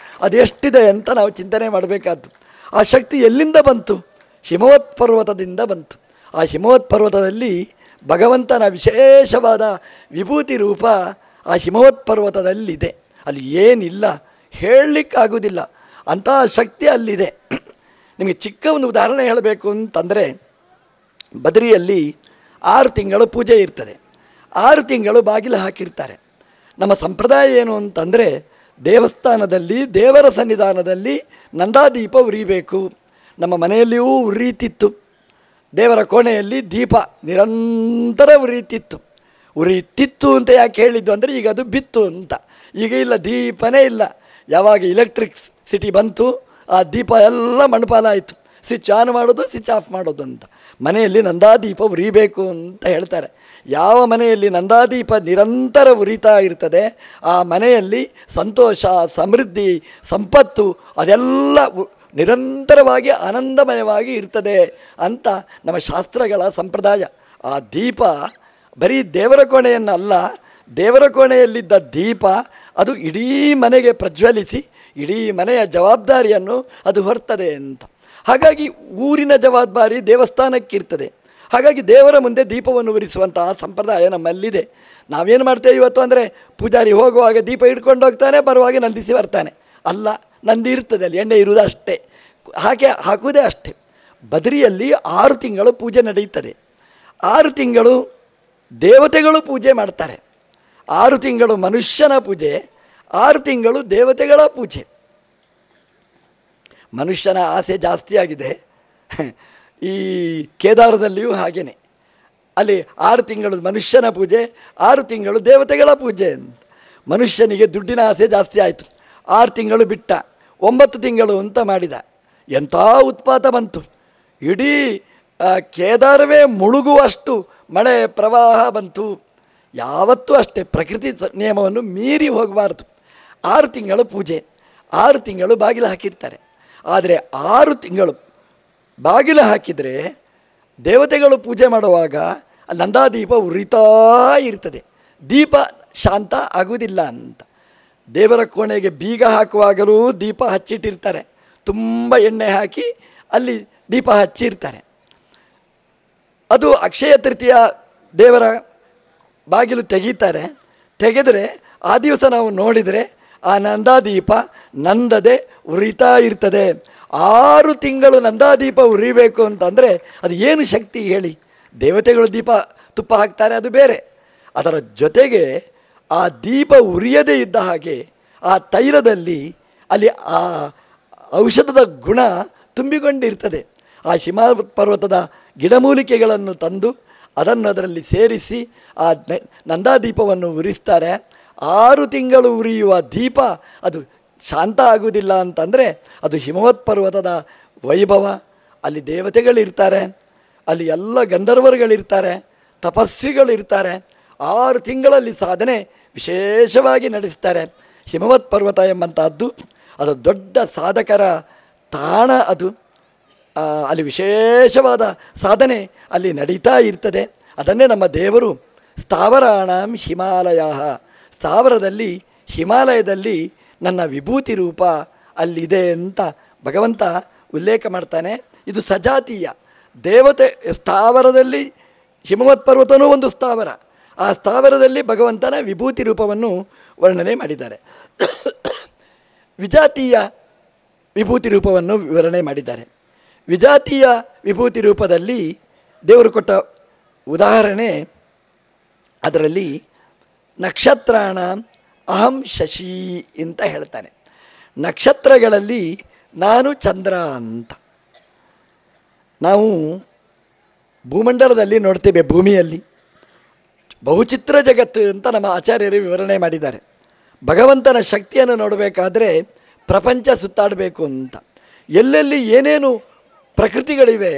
Speaker 1: ಅದೆಷ್ಟಿದೆ ಅಂತ ನಾವು ಚಿಂತನೆ ಮಾಡಬೇಕಾದ್ದು. ಆ ಶಕ್ತಿ ಎಲ್ಲಿಂದ ಬಂತು? ಹಿಮವತ್ ಪರ್ವತದಿಂದ ಬಂತು. ಆ ಹಿಮವತ್ ಪರ್ವತದಲ್ಲಿ ಭಗವಂತನ ವಿಶೇಷವಾದ ವಿಭೂತಿ ರೂಪ ಆ ಹಿಮವತ್ ಪರ್ವತದಲ್ಲಿದೆ. ಅಲ್ಲಿ ಏನಿಲ್ಲ, ಹೇಳಲಿಕ್ಕಾಗೋದಿಲ್ಲ, ಅಂತಹ ಶಕ್ತಿ ಅಲ್ಲಿದೆ. ನಿಮಗೆ ಚಿಕ್ಕ ಒಂದು ಉದಾಹರಣೆ ಹೇಳಬೇಕು ಅಂತಂದರೆ, ಬದರಿಯಲ್ಲಿ 6 ತಿಂಗಳು ಪೂಜೆ ಇರ್ತದೆ. 6 ತಿಂಗಳು ಬಾಗಿಲು ಹಾಕಿರ್ತಾರೆ. ನಮ್ಮ ಸಂಪ್ರದಾಯ ಏನು ಅಂತಂದರೆ, ದೇವಸ್ಥಾನದಲ್ಲಿ ದೇವರ ಸನ್ನಿಧಾನದಲ್ಲಿ ನಂದಾದೀಪ ಉರಿಬೇಕು. ನಮ್ಮ ಮನೆಯಲ್ಲಿಯೂ ಉರಿಯುತ್ತಿತ್ತು. ದೇವರ ಕೋಣೆಯಲ್ಲಿ ದೀಪ ನಿರಂತರ ಉರಿಯುತ್ತಿತ್ತು ಅಂತ ಯಾಕೆ ಹೇಳಿದ್ದು ಅಂದರೆ, ಈಗ ಅದು ಬಿತ್ತು ಅಂತ. ಈಗ ಇಲ್ಲ, ದೀಪನೇ ಇಲ್ಲ. ಯಾವಾಗ ಎಲೆಕ್ಟ್ರಿಕ್ ಸಿಟಿ ಬಂತು, ಆ ದೀಪ ಎಲ್ಲ ಮಣ್ಣಪಾಲ ಆಯಿತು. ಸ್ವಿಚ್ ಆನ್ ಮಾಡೋದು, ಸ್ವಿಚ್ ಆಫ್ ಮಾಡೋದು ಅಂತ. ಮನೆಯಲ್ಲಿ ನಂದಾದೀಪ ಉರಿಬೇಕು ಅಂತ ಹೇಳ್ತಾರೆ. ಯಾವ ಮನೆಯಲ್ಲಿ ನಂದಾದೀಪ ನಿರಂತರ ಉರಿತಾ ಇರ್ತದೆ, ಆ ಮನೆಯಲ್ಲಿ ಸಂತೋಷ, ಸಮೃದ್ಧಿ, ಸಂಪತ್ತು ಅದೆಲ್ಲ ನಿರಂತರವಾಗಿ ಆನಂದಮಯವಾಗಿ ಇರ್ತದೆ ಅಂತ ನಮ್ಮ ಶಾಸ್ತ್ರಗಳ ಸಂಪ್ರದಾಯ. ಆ ದೀಪ ಬರೀ ದೇವರ ಕೋಣೆಯನ್ನಲ್ಲ, ದೇವರ ಕೋಣೆಯಲ್ಲಿದ್ದ ದೀಪ ಅದು ಇಡೀ ಮನೆಗೆ ಪ್ರಜ್ವಲಿಸಿ ಇಡೀ ಮನೆಯ ಜವಾಬ್ದಾರಿಯನ್ನು ಅದು ಹೊರ್ತದೆ ಅಂತ. ಹಾಗಾಗಿ ಊರಿನ ಜವಾಬ್ದಾರಿ ದೇವಸ್ಥಾನಕ್ಕಿರ್ತದೆ. ಹಾಗಾಗಿ ದೇವರ ಮುಂದೆ ದೀಪವನ್ನು ಉರಿಸುವಂತಹ ಸಂಪ್ರದಾಯ ನಮ್ಮಲ್ಲಿದೆ. ನಾವೇನು ಮಾಡ್ತೇವೆ ಇವತ್ತು ಅಂದರೆ, ಪೂಜಾರಿ ಹೋಗುವಾಗ ದೀಪ ಹಿಡ್ಕೊಂಡು ಹೋಗ್ತಾನೆ, ಬರುವಾಗ ನಂದಿಸಿ ಬರ್ತಾನೆ. ಅಲ್ಲ, ನಂದಿ ಇರ್ತದೆ ಅಲ್ಲಿ, ಎಣ್ಣೆ ಇರುವುದು ಅಷ್ಟೇ, ಹಾಕುವುದೇ ಅಷ್ಟೇ. ಬದರಿಯಲ್ಲಿ 6 ತಿಂಗಳು ಪೂಜೆ ನಡೆಯುತ್ತದೆ. 6 ತಿಂಗಳು ದೇವತೆಗಳು ಪೂಜೆ ಮಾಡ್ತಾರೆ. 6 ತಿಂಗಳು ಮನುಷ್ಯನ ಪೂಜೆ, 6 ತಿಂಗಳು ದೇವತೆಗಳ ಪೂಜೆ. ಮನುಷ್ಯನ ಆಸೆ ಜಾಸ್ತಿ ಆಗಿದೆ. ಈ ಕೇದಾರದಲ್ಲಿಯೂ ಹಾಗೇನೆ, ಅಲ್ಲಿ 6 ತಿಂಗಳು ಮನುಷ್ಯನ ಪೂಜೆ, 6 ತಿಂಗಳು ದೇವತೆಗಳ ಪೂಜೆ. ಮನುಷ್ಯನಿಗೆ ದುಡ್ಡಿನ ಆಸೆ ಜಾಸ್ತಿ ಆಯಿತು. 6 ತಿಂಗಳು ಬಿಟ್ಟ, 9 ತಿಂಗಳು ಅಂತ ಮಾಡಿದ. ಎಂಥ ಉತ್ಪಾತ ಬಂತು! ಇಡೀ ಕೇದಾರವೇ ಮುಳುಗುವಷ್ಟು ಮಳೆ ಪ್ರವಾಹ ಬಂತು. ಯಾವತ್ತೂ ಅಷ್ಟೇ, ಪ್ರಕೃತಿ ನಿಯಮವನ್ನು ಮೀರಿ ಹೋಗಬಾರ್ದು. 6 ತಿಂಗಳು ಪೂಜೆ, 6 ತಿಂಗಳು ಬಾಗಿಲು ಹಾಕಿರ್ತಾರೆ. ಆದರೆ 6 ತಿಂಗಳು ಬಾಗಿಲು ಹಾಕಿದರೆ ದೇವತೆಗಳು ಪೂಜೆ ಮಾಡುವಾಗ ನಂದಾದೀಪ ಉರಿತಾ ಇರ್ತದೆ. ದೀಪ ಶಾಂತ ಆಗುವುದಿಲ್ಲ ಅಂತ. ದೇವರ ಕೋಣೆಗೆ ಬೀಗ ಹಾಕುವಾಗಲೂ ದೀಪ ಹಚ್ಚಿಟ್ಟಿರ್ತಾರೆ. ತುಂಬ ಎಣ್ಣೆ ಹಾಕಿ ಅಲ್ಲಿ ದೀಪ ಹಚ್ಚಿರ್ತಾರೆ. ಅದು ಅಕ್ಷಯ ತೃತೀಯ ದೇವರ ಬಾಗಿಲು ತೆಗೆದರೆ ಆ ದಿವಸ ನಾವು ನೋಡಿದರೆ ಆ ನಂದಾದೀಪ ನಂದದೆ ಉರಿತಾ ಇರ್ತದೆ. 6 ತಿಂಗಳು ನಂದಾದೀಪ ಉರಿಬೇಕು ಅಂತಂದರೆ ಅದು ಏನು ಶಕ್ತಿ ಹೇಳಿ? ದೇವತೆಗಳು ದೀಪ ತುಪ್ಪ ಹಾಕ್ತಾರೆ, ಅದು ಬೇರೆ. ಅದರ ಜೊತೆಗೆ ಆ ದೀಪ ಉರಿಯದೇ ಇದ್ದ ಹಾಗೆ ಆ ತೈಲದಲ್ಲಿ ಅಲ್ಲಿ ಆ ಔಷಧದ ಗುಣ ತುಂಬಿಕೊಂಡಿರ್ತದೆ. ಆ ಹಿಮಾವತ್ ಪರ್ವತದ ಗಿಡಮೂಲಿಕೆಗಳನ್ನು ತಂದು ಅದನ್ನು ಅದರಲ್ಲಿ ಸೇರಿಸಿ ಆ ನಂದಾದೀಪವನ್ನು ಉರಿಸ್ತಾರೆ. 6 ತಿಂಗಳು ಉರಿಯುವ ದೀಪ ಅದು ಶಾಂತ ಆಗುವುದಿಲ್ಲ ಅಂತಂದರೆ ಅದು ಹಿಮವತ್ ಪರ್ವತದ ವೈಭವ. ಅಲ್ಲಿ ದೇವತೆಗಳಿರ್ತಾರೆ, ಅಲ್ಲಿ ಎಲ್ಲ ಗಂಧರ್ವರುಗಳಿರ್ತಾರೆ, ತಪಸ್ವಿಗಳಿರ್ತಾರೆ. 6 ತಿಂಗಳಲ್ಲಿ ಸಾಧನೆ ವಿಶೇಷವಾಗಿ ನಡೆಸ್ತಾರೆ. ಹಿಮವತ್ ಪರ್ವತ ಎಂಬಂತಹದ್ದು ಅದು ದೊಡ್ಡ ಸಾಧಕರ ತಾಣ. ಅದು ಅಲ್ಲಿ ವಿಶೇಷವಾದ ಸಾಧನೆ ಅಲ್ಲಿ ನಡೀತಾ ಇರ್ತದೆ. ಅದನ್ನೇ ನಮ್ಮ ದೇವರು ಸ್ಥಾವರಾಣಂ ಹಿಮಾಲಯ, ಸ್ಥಾವರದಲ್ಲಿ ಹಿಮಾಲಯದಲ್ಲಿ ನನ್ನ ವಿಭೂತಿ ರೂಪ ಅಲ್ಲಿದೆ ಅಂತ ಭಗವಂತ ಉಲ್ಲೇಖ ಮಾಡ್ತಾನೆ. ಇದು ಸಜಾತೀಯ ದೇವತೆ. ಸ್ಥಾವರದಲ್ಲಿ ಹಿಮವತ್ ಪರ್ವತನೂ ಒಂದು ಸ್ಥಾವರ. ಆ ಸ್ಥಾವರದಲ್ಲಿ ಭಗವಂತನ ವಿಭೂತಿ ರೂಪವನ್ನು ವರ್ಣನೆ ಮಾಡಿದ್ದಾರೆ. ವಿಜಾತೀಯ ವಿಭೂತಿ ರೂಪವನ್ನು ವಿವರಣೆ ಮಾಡಿದ್ದಾರೆ. ವಿಜಾತೀಯ ವಿಭೂತಿ ರೂಪದಲ್ಲಿ ದೇವರು ಕೊಟ್ಟ ಉದಾಹರಣೆ, ಅದರಲ್ಲಿ ನಕ್ಷತ್ರಾಣ ಅಹಂ ಶಶಿ ಅಂತ ಹೇಳ್ತಾನೆ. ನಕ್ಷತ್ರಗಳಲ್ಲಿ ನಾನು ಚಂದ್ರ ಅಂತ. ನಾವು ಭೂಮಂಡಲದಲ್ಲಿ ನೋಡ್ತೇವೆ, ಭೂಮಿಯಲ್ಲಿ ಬಹುಚಿತ್ರ ಜಗತ್ತು ಅಂತ ನಮ್ಮ ಆಚಾರ್ಯರು ವಿವರಣೆ ಮಾಡಿದ್ದಾರೆ. ಭಗವಂತನ ಶಕ್ತಿಯನ್ನು ನೋಡಬೇಕಾದ್ರೆ ಪ್ರಪಂಚ ಸುತ್ತಾಡಬೇಕು ಅಂತ. ಎಲ್ಲೆಲ್ಲಿ ಏನೇನು ಪ್ರಕೃತಿಗಳಿವೆ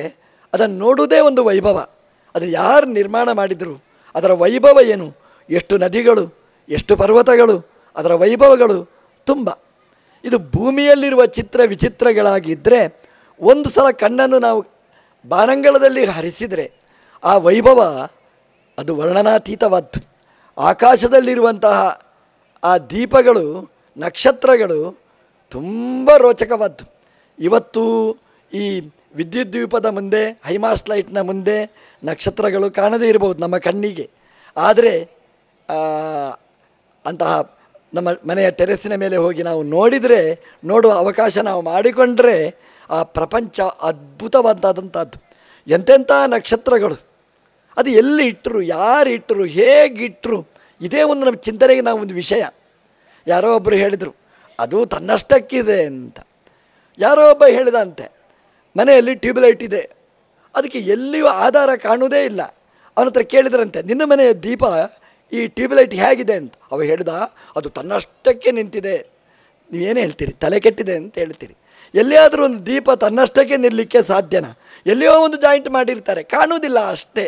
Speaker 1: ಅದನ್ನು ನೋಡುವುದೇ ಒಂದು ವೈಭವ. ಅದು ಯಾರು ನಿರ್ಮಾಣ ಮಾಡಿದರು, ಅದರ ವೈಭವ ಏನು, ಎಷ್ಟು ನದಿಗಳು, ಎಷ್ಟು ಪರ್ವತಗಳು, ಅದರ ವೈಭವಗಳು ತುಂಬ. ಇದು ಭೂಮಿಯಲ್ಲಿರುವ ಚಿತ್ರ ವಿಚಿತ್ರಗಳಾಗಿದ್ದರೆ ಒಂದು ಸಲ ಕಣ್ಣನ್ನು ನಾವು ಬಾನಂಗಳದಲ್ಲಿ ಹರಿಸಿದರೆ ಆ ವೈಭವ ಅದು ವರ್ಣನಾತೀತವಾದ್ದು. ಆಕಾಶದಲ್ಲಿರುವಂತಹ ಆ ದೀಪಗಳು, ನಕ್ಷತ್ರಗಳು ತುಂಬ ರೋಚಕವಾದ್ದು. ಇವತ್ತು ಈ ವಿದ್ಯುತ್ ದ್ವೀಪದ ಮುಂದೆ, ಹೈಮಾಸ್ಟ್ ಲೈಟ್ನ ಮುಂದೆ ನಕ್ಷತ್ರಗಳು ಕಾಣದೇ ಇರಬಹುದು ನಮ್ಮ ಕಣ್ಣಿಗೆ. ಆದರೆ ಅಂತಹ ನಮ್ಮ ಮನೆಯ ಟೆರೆಸ್ಸಿನ ಮೇಲೆ ಹೋಗಿ ನಾವು ನೋಡುವ ಅವಕಾಶ ನಾವು ಮಾಡಿಕೊಂಡ್ರೆ ಆ ಪ್ರಪಂಚ ಅದ್ಭುತವಾದಂಥದ್ದು. ಎಂತೆಂಥ ನಕ್ಷತ್ರಗಳು, ಅದು ಎಲ್ಲಿ ಇಟ್ಟರು, ಯಾರು ಇಟ್ಟರು, ಹೇಗಿಟ್ಟರು, ಇದೇ ಒಂದು ನಮ್ಮ ಚಿಂತನೆಗೆ ನಾವು ಒಂದು ವಿಷಯ. ಯಾರೋ ಒಬ್ಬರು ಹೇಳಿದರು ಅದು ತನ್ನಷ್ಟಕ್ಕಿದೆ ಅಂತ. ಯಾರೋ ಒಬ್ಬ ಹೇಳಿದಂತೆ ಮನೆಯಲ್ಲಿ ಟ್ಯೂಬ್ಲೈಟ್ ಇದೆ, ಅದಕ್ಕೆ ಎಲ್ಲಿಯೂ ಆಧಾರ ಕಾಣುವುದೇ ಇಲ್ಲ. ಅವನ ಹತ್ರ ಕೇಳಿದ್ರಂತೆ, ನಿನ್ನ ಮನೆಯ ದೀಪ ಈ ಟ್ಯೂಬ್ಲೈಟ್ ಹೇಗಿದೆ ಅಂತ. ಅವ ಹೇಳಿದ, ಅದು ತನ್ನಷ್ಟಕ್ಕೆ ನಿಂತಿದೆ. ನೀವೇನು ಹೇಳ್ತೀರಿ? ತಲೆ ಕೆಟ್ಟಿದೆ ಅಂತ ಹೇಳ್ತೀರಿ. ಎಲ್ಲಿಯಾದರೂ ಒಂದು ದೀಪ ತನ್ನಷ್ಟಕ್ಕೆ ನಿಲ್ಲಲಿಕ್ಕೆ ಸಾಧ್ಯನಾ? ಎಲ್ಲಿಯೋ ಒಂದು ಜಾಯಿಂಟ್ ಮಾಡಿರ್ತಾರೆ, ಕಾಣುವುದಿಲ್ಲ ಅಷ್ಟೇ,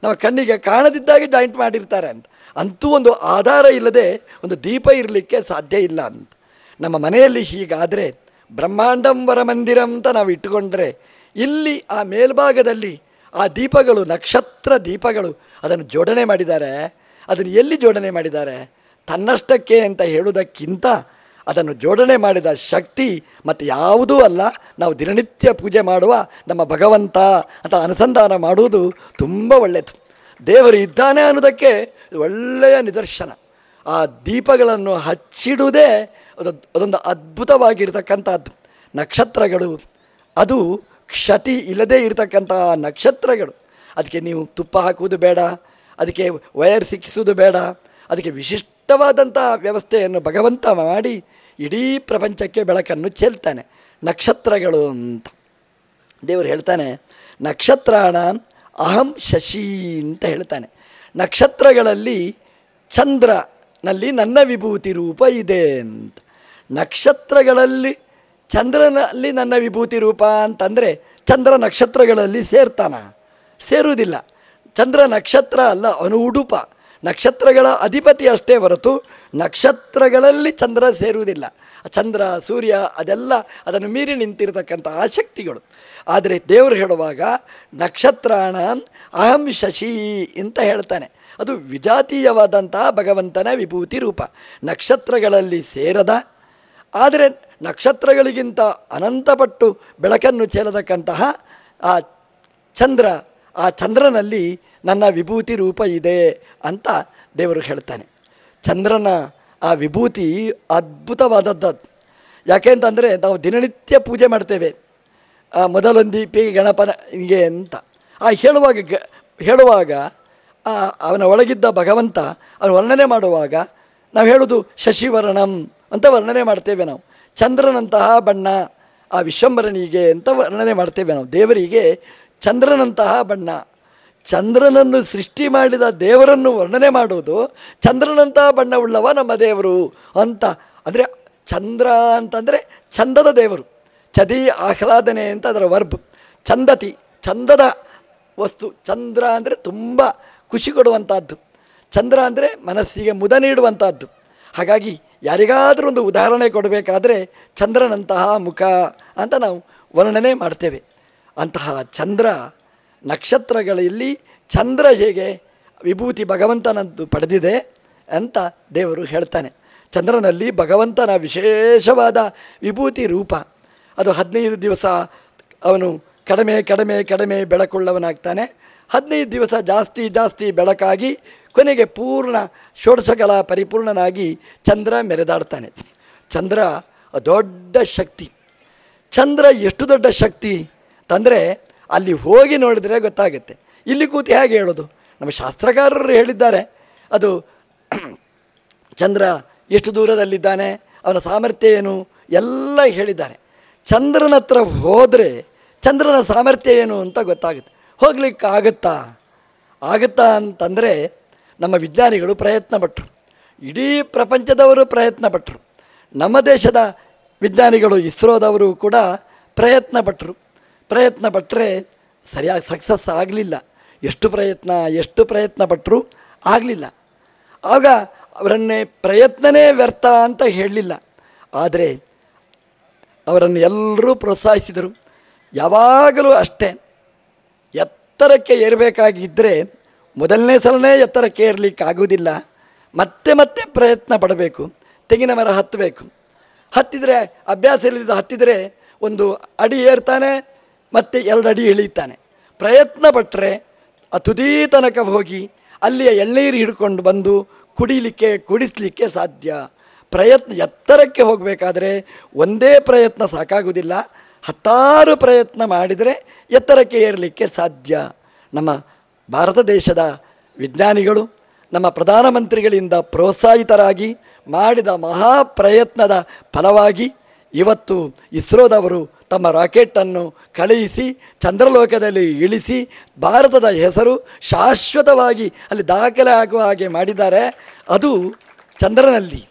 Speaker 1: ನಮ್ಮ ಕಣ್ಣಿಗೆ ಕಾಣದಿದ್ದಾಗೆ ಜಾಯಿಂಟ್ ಮಾಡಿರ್ತಾರೆ ಅಂತ. ಅಂತೂ ಒಂದು ಆಧಾರ ಇಲ್ಲದೆ ಒಂದು ದೀಪ ಇರಲಿಕ್ಕೆ ಸಾಧ್ಯ ಇಲ್ಲ ಅಂತ. ನಮ್ಮ ಮನೆಯಲ್ಲಿ ಹೀಗಾದರೆ ಬ್ರಹ್ಮಾಂಡಂ ವರಮಂದಿರಂ ಅಂತ ನಾವು ಇಟ್ಟುಕೊಂಡ್ರೆ, ಇಲ್ಲಿ ಆ ಮೇಲ್ಭಾಗದಲ್ಲಿ ಆ ದೀಪಗಳು, ನಕ್ಷತ್ರ ದೀಪಗಳು, ಅದನ್ನು ಜೋಡಣೆ ಮಾಡಿದ್ದಾರೆ. ಅದನ್ನು ಎಲ್ಲಿ ಜೋಡಣೆ ಮಾಡಿದ್ದಾರೆ? ತನ್ನಷ್ಟಕ್ಕೆ ಅಂತ ಹೇಳುವುದಕ್ಕಿಂತ ಅದನ್ನು ಜೋಡಣೆ ಮಾಡಿದ ಶಕ್ತಿ ಮತ್ತು ಯಾವುದೂ ಅಲ್ಲ, ನಾವು ದಿನನಿತ್ಯ ಪೂಜೆ ಮಾಡುವ ನಮ್ಮ ಭಗವಂತ ಅಂತ ಅನುಸಂಧಾನ ಮಾಡುವುದು ತುಂಬ ಒಳ್ಳೆಯದು. ದೇವರು ಇದ್ದಾನೆ ಅನ್ನೋದಕ್ಕೆ ಒಳ್ಳೆಯ ನಿದರ್ಶನ. ಆ ದೀಪಗಳನ್ನು ಹಚ್ಚಿಡುವುದೇ ಅದೊಂದು ಅದ್ಭುತವಾಗಿರ್ತಕ್ಕಂಥದ್ದು. ನಕ್ಷತ್ರಗಳು ಅದು ಕ್ಷತಿ ಇಲ್ಲದೇ ಇರತಕ್ಕಂತಹ ನಕ್ಷತ್ರಗಳು. ಅದಕ್ಕೆ ನೀವು ತುಪ್ಪ ಹಾಕುವುದು ಬೇಡ, ಅದಕ್ಕೆ ವಯರ್ ಸಿಕ್ಕಿಸುವುದು ಬೇಡ, ಅದಕ್ಕೆ ವಿಶಿಷ್ಟವಾದಂಥ ವ್ಯವಸ್ಥೆಯನ್ನು ಭಗವಂತ ಮಾಡಿ ಇಡೀ ಪ್ರಪಂಚಕ್ಕೆ ಬೆಳಕನ್ನು ಚೆಲ್ತಾನೆ. ನಕ್ಷತ್ರಗಳು ಅಂತ ದೇವರು ಹೇಳ್ತಾನೆ, ನಕ್ಷತ್ರಾಣ ಅಹಂ ಶಶಿ ಅಂತ ಹೇಳ್ತಾನೆ. ನಕ್ಷತ್ರಗಳಲ್ಲಿ ಚಂದ್ರನಲ್ಲಿ ನನ್ನ ವಿಭೂತಿ ರೂಪ ಇದೆ ಅಂತ. ನಕ್ಷತ್ರಗಳಲ್ಲಿ ಚಂದ್ರನಲ್ಲಿ ನನ್ನ ವಿಭೂತಿ ರೂಪ ಅಂತಂದರೆ ಚಂದ್ರ ನಕ್ಷತ್ರಗಳಲ್ಲಿ ಸೇರ್ತಾನ? ಸೇರುವುದಿಲ್ಲ. ಚಂದ್ರ ನಕ್ಷತ್ರ ಅಲ್ಲ, ಅವನು ಉಡುಪ. ನಕ್ಷತ್ರಗಳ ಅಧಿಪತಿ ಅಷ್ಟೇ ಹೊರತು ನಕ್ಷತ್ರಗಳಲ್ಲಿ ಚಂದ್ರ ಸೇರುವುದಿಲ್ಲ. ಚಂದ್ರ ಸೂರ್ಯ ಅದೆಲ್ಲ ಅದನ್ನು ಮೀರಿ ನಿಂತಿರತಕ್ಕಂಥ ಆಸಕ್ತಿಗಳು. ಆದರೆ ದೇವರು ಹೇಳುವಾಗ ನಕ್ಷತ್ರಾಣ ಅಹಂ ಶಶಿ ಅಂತ ಹೇಳ್ತಾನೆ. ಅದು ವಿಜಾತೀಯವಾದಂತಹ ಭಗವಂತನ ವಿಭೂತಿ ರೂಪ. ನಕ್ಷತ್ರಗಳಲ್ಲಿ ಸೇರದ, ಆದರೆ ನಕ್ಷತ್ರಗಳಿಗಿಂತ ಅನಂತಪಟ್ಟು ಬೆಳಕನ್ನು ಚೆಲ್ಲತಕ್ಕಂತಹ ಆ ಚಂದ್ರ, ಆ ಚಂದ್ರನಲ್ಲಿ ನನ್ನ ವಿಭೂತಿ ರೂಪ ಇದೆ ಅಂತ ದೇವರು ಹೇಳ್ತಾನೆ. ಚಂದ್ರನ ಆ ವಿಭೂತಿ ಅದ್ಭುತವಾದದ್ದು. ಯಾಕೆ ಅಂತಂದರೆ ನಾವು ದಿನನಿತ್ಯ ಪೂಜೆ ಮಾಡ್ತೇವೆ, ಮೊದಲೊಂದೀಪಿ ಗಣಪನಿಗೆ ಅಂತ ಹೇಳುವಾಗ ಅವನ ಒಳಗಿದ್ದ ಭಗವಂತ ಅವನು ವರ್ಣನೆ ಮಾಡುವಾಗ ನಾವು ಹೇಳೋದು ಶಶಿವರ್ಣಂ ಅಂತ ವರ್ಣನೆ ಮಾಡ್ತೇವೆ. ನಾವು ಚಂದ್ರನಂತಹ ಬಣ್ಣ ಆ ವಿಶ್ವಂಬರನಿಗೆ ಅಂತ ವರ್ಣನೆ ಮಾಡ್ತೇವೆ. ನಾವು ದೇವರಿಗೆ ಚಂದ್ರನಂತಹ ಬಣ್ಣ. ಚಂದ್ರನನ್ನು ಸೃಷ್ಟಿ ಮಾಡಿದ ದೇವರನ್ನು ವರ್ಣನೆ ಮಾಡುವುದು ಚಂದ್ರನಂತಹ ಬಣ್ಣವುಳ್ಳವ ನಮ್ಮ ದೇವರು ಅಂತ. ಅಂದರೆ ಚಂದ್ರ ಅಂತಂದರೆ ಚಂದದ ದೇವರು. ಚದಿ ಆಹ್ಲಾದನೆ ಅಂತ ಅದರ ವರ್ಬ್. ಚಂದತಿ, ಚಂದದ ವಸ್ತು. ಚಂದ್ರ ಅಂದರೆ ತುಂಬ ಖುಷಿ ಕೊಡುವಂಥದ್ದು. ಚಂದ್ರ ಅಂದರೆ ಮನಸ್ಸಿಗೆ ಮುದ ನೀಡುವಂಥದ್ದು. ಹಾಗಾಗಿ ಯಾರಿಗಾದರೂ ಒಂದು ಉದಾಹರಣೆ ಕೊಡಬೇಕಾದ್ರೆ ಚಂದ್ರನಂತಹ ಮುಖ ಅಂತ ನಾವು ವರ್ಣನೆ ಮಾಡ್ತೇವೆ. ಅಂತಹ ಚಂದ್ರ, ನಕ್ಷತ್ರಗಳಲ್ಲಿ ಚಂದ್ರ ಹೇಗೆ ವಿಭೂತಿ ಭಗವಂತನದ್ದು ಪಡೆದಿದೆ ಅಂತ ದೇವರು ಹೇಳ್ತಾನೆ. ಚಂದ್ರನಲ್ಲಿ ಭಗವಂತನ ವಿಶೇಷವಾದ ವಿಭೂತಿ ರೂಪ. ಅದು 15 ದಿವಸ ಅವನು ಕಡಿಮೆ ಕಡಿಮೆ ಕಡಿಮೆ ಬೆಳಕುಳ್ಳವನಾಗ್ತಾನೆ. 15 ದಿವಸ ಜಾಸ್ತಿ ಜಾಸ್ತಿ ಬೆಳಕಾಗಿ ಕೊನೆಗೆ ಪೂರ್ಣ ಷೋಡಶಕಲಾ ಪರಿಪೂರ್ಣನಾಗಿ ಚಂದ್ರ ಮೆರೆದಾಡ್ತಾನೆ. ಚಂದ್ರ ದೊಡ್ಡ ಶಕ್ತಿ. ಚಂದ್ರ ಎಷ್ಟು ದೊಡ್ಡ ಶಕ್ತಿ ಅಂತಂದರೆ ಅಲ್ಲಿ ಹೋಗಿ ನೋಡಿದರೆ ಗೊತ್ತಾಗುತ್ತೆ. ಇಲ್ಲಿ ಕೂತು ಹೇಗೆ ಹೇಳೋದು? ನಮ್ಮ ಶಾಸ್ತ್ರಕಾರರು ಹೇಳಿದ್ದಾರೆ, ಅದು ಚಂದ್ರ ಎಷ್ಟು ದೂರದಲ್ಲಿದ್ದಾನೆ, ಅವನ ಸಾಮರ್ಥ್ಯ ಏನು ಎಲ್ಲ ಹೇಳಿದ್ದಾರೆ. ಚಂದ್ರನ ಹತ್ರ ಹೋದರೆ ಚಂದ್ರನ ಸಾಮರ್ಥ್ಯ ಏನು ಅಂತ ಗೊತ್ತಾಗುತ್ತೆ. ಹೋಗ್ಲಿಕ್ಕೆ ಆಗುತ್ತಾ ಅಂತಂದರೆ ನಮ್ಮ ವಿಜ್ಞಾನಿಗಳು ಪ್ರಯತ್ನ ಪಟ್ಟರು, ಇಡೀ ಪ್ರಪಂಚದವರು ಪ್ರಯತ್ನ ಪಟ್ಟರು. ನಮ್ಮ ದೇಶದ ವಿಜ್ಞಾನಿಗಳು ಇಸ್ರೋದವರು ಕೂಡ ಪ್ರಯತ್ನ ಪಟ್ಟರೆ ಸರಿಯಾಗಿ ಸಕ್ಸಸ್ ಆಗಲಿಲ್ಲ. ಎಷ್ಟು ಪ್ರಯತ್ನ ಪಟ್ಟರೂ ಆಗಲಿಲ್ಲ. ಆಗ ಅವರನ್ನೇ ಪ್ರಯತ್ನನೇ ವ್ಯರ್ಥ ಅಂತ ಹೇಳಲಿಲ್ಲ. ಆದರೆ ಅವರನ್ನು ಎಲ್ಲರೂ ಪ್ರೋತ್ಸಾಹಿಸಿದರು. ಯಾವಾಗಲೂ ಅಷ್ಟೇ, ಎತ್ತರಕ್ಕೆ ಏರಬೇಕಾಗಿದ್ದರೆ ಮೊದಲನೇ ಸಲನೇ ಎತ್ತರಕ್ಕೆ ಏರಲಿಕ್ಕಾಗೋದಿಲ್ಲ. ಮತ್ತೆ ಮತ್ತೆ ಪ್ರಯತ್ನ ಪಡಬೇಕು. ತೆಂಗಿನ ಮರ ಹತ್ತಿದರೆ ಅಭ್ಯಾಸ ಇಲ್ಲದ ಹತ್ತಿದರೆ 1 ಅಡಿ ಏರ್ತಾನೆ, ಮತ್ತು 2 ಅಡಿ ಇಳೀತಾನೆ. ಪ್ರಯತ್ನ ಪಟ್ಟರೆ ಆ ತುದಿ ತನಕ ಹೋಗಿ ಅಲ್ಲಿಯ ಎಳ್ನೀರು ಹಿಡ್ಕೊಂಡು ಬಂದು ಕುಡಿಸಲಿಕ್ಕೆ ಸಾಧ್ಯ. ಎತ್ತರಕ್ಕೆ ಹೋಗಬೇಕಾದ್ರೆ ಒಂದೇ ಪ್ರಯತ್ನ ಸಾಕಾಗುವುದಿಲ್ಲ, ಹತ್ತಾರು ಪ್ರಯತ್ನ ಮಾಡಿದರೆ ಎತ್ತರಕ್ಕೆ ಏರಲಿಕ್ಕೆ ಸಾಧ್ಯ. ನಮ್ಮ ಭಾರತ ದೇಶದ ವಿಜ್ಞಾನಿಗಳು ನಮ್ಮ ಪ್ರಧಾನಮಂತ್ರಿಗಳಿಂದ ಪ್ರೋತ್ಸಾಹಿತರಾಗಿ ಮಾಡಿದ ಮಹಾಪ್ರಯತ್ನದ ಫಲವಾಗಿ ಇವತ್ತು ಇಸ್ರೋದವರು ತಮ್ಮ ರಾಕೆಟನ್ನು ಕಳುಹಿಸಿ ಚಂದ್ರಲೋಕದಲ್ಲಿ ಇಳಿಸಿ ಭಾರತದ ಹೆಸರು ಶಾಶ್ವತವಾಗಿ ಅಲ್ಲಿ ದಾಖಲೆ ಆಗುವ ಹಾಗೆ ಮಾಡಿದ್ದಾರೆ. ಅದು ಚಂದ್ರನಲ್ಲಿ.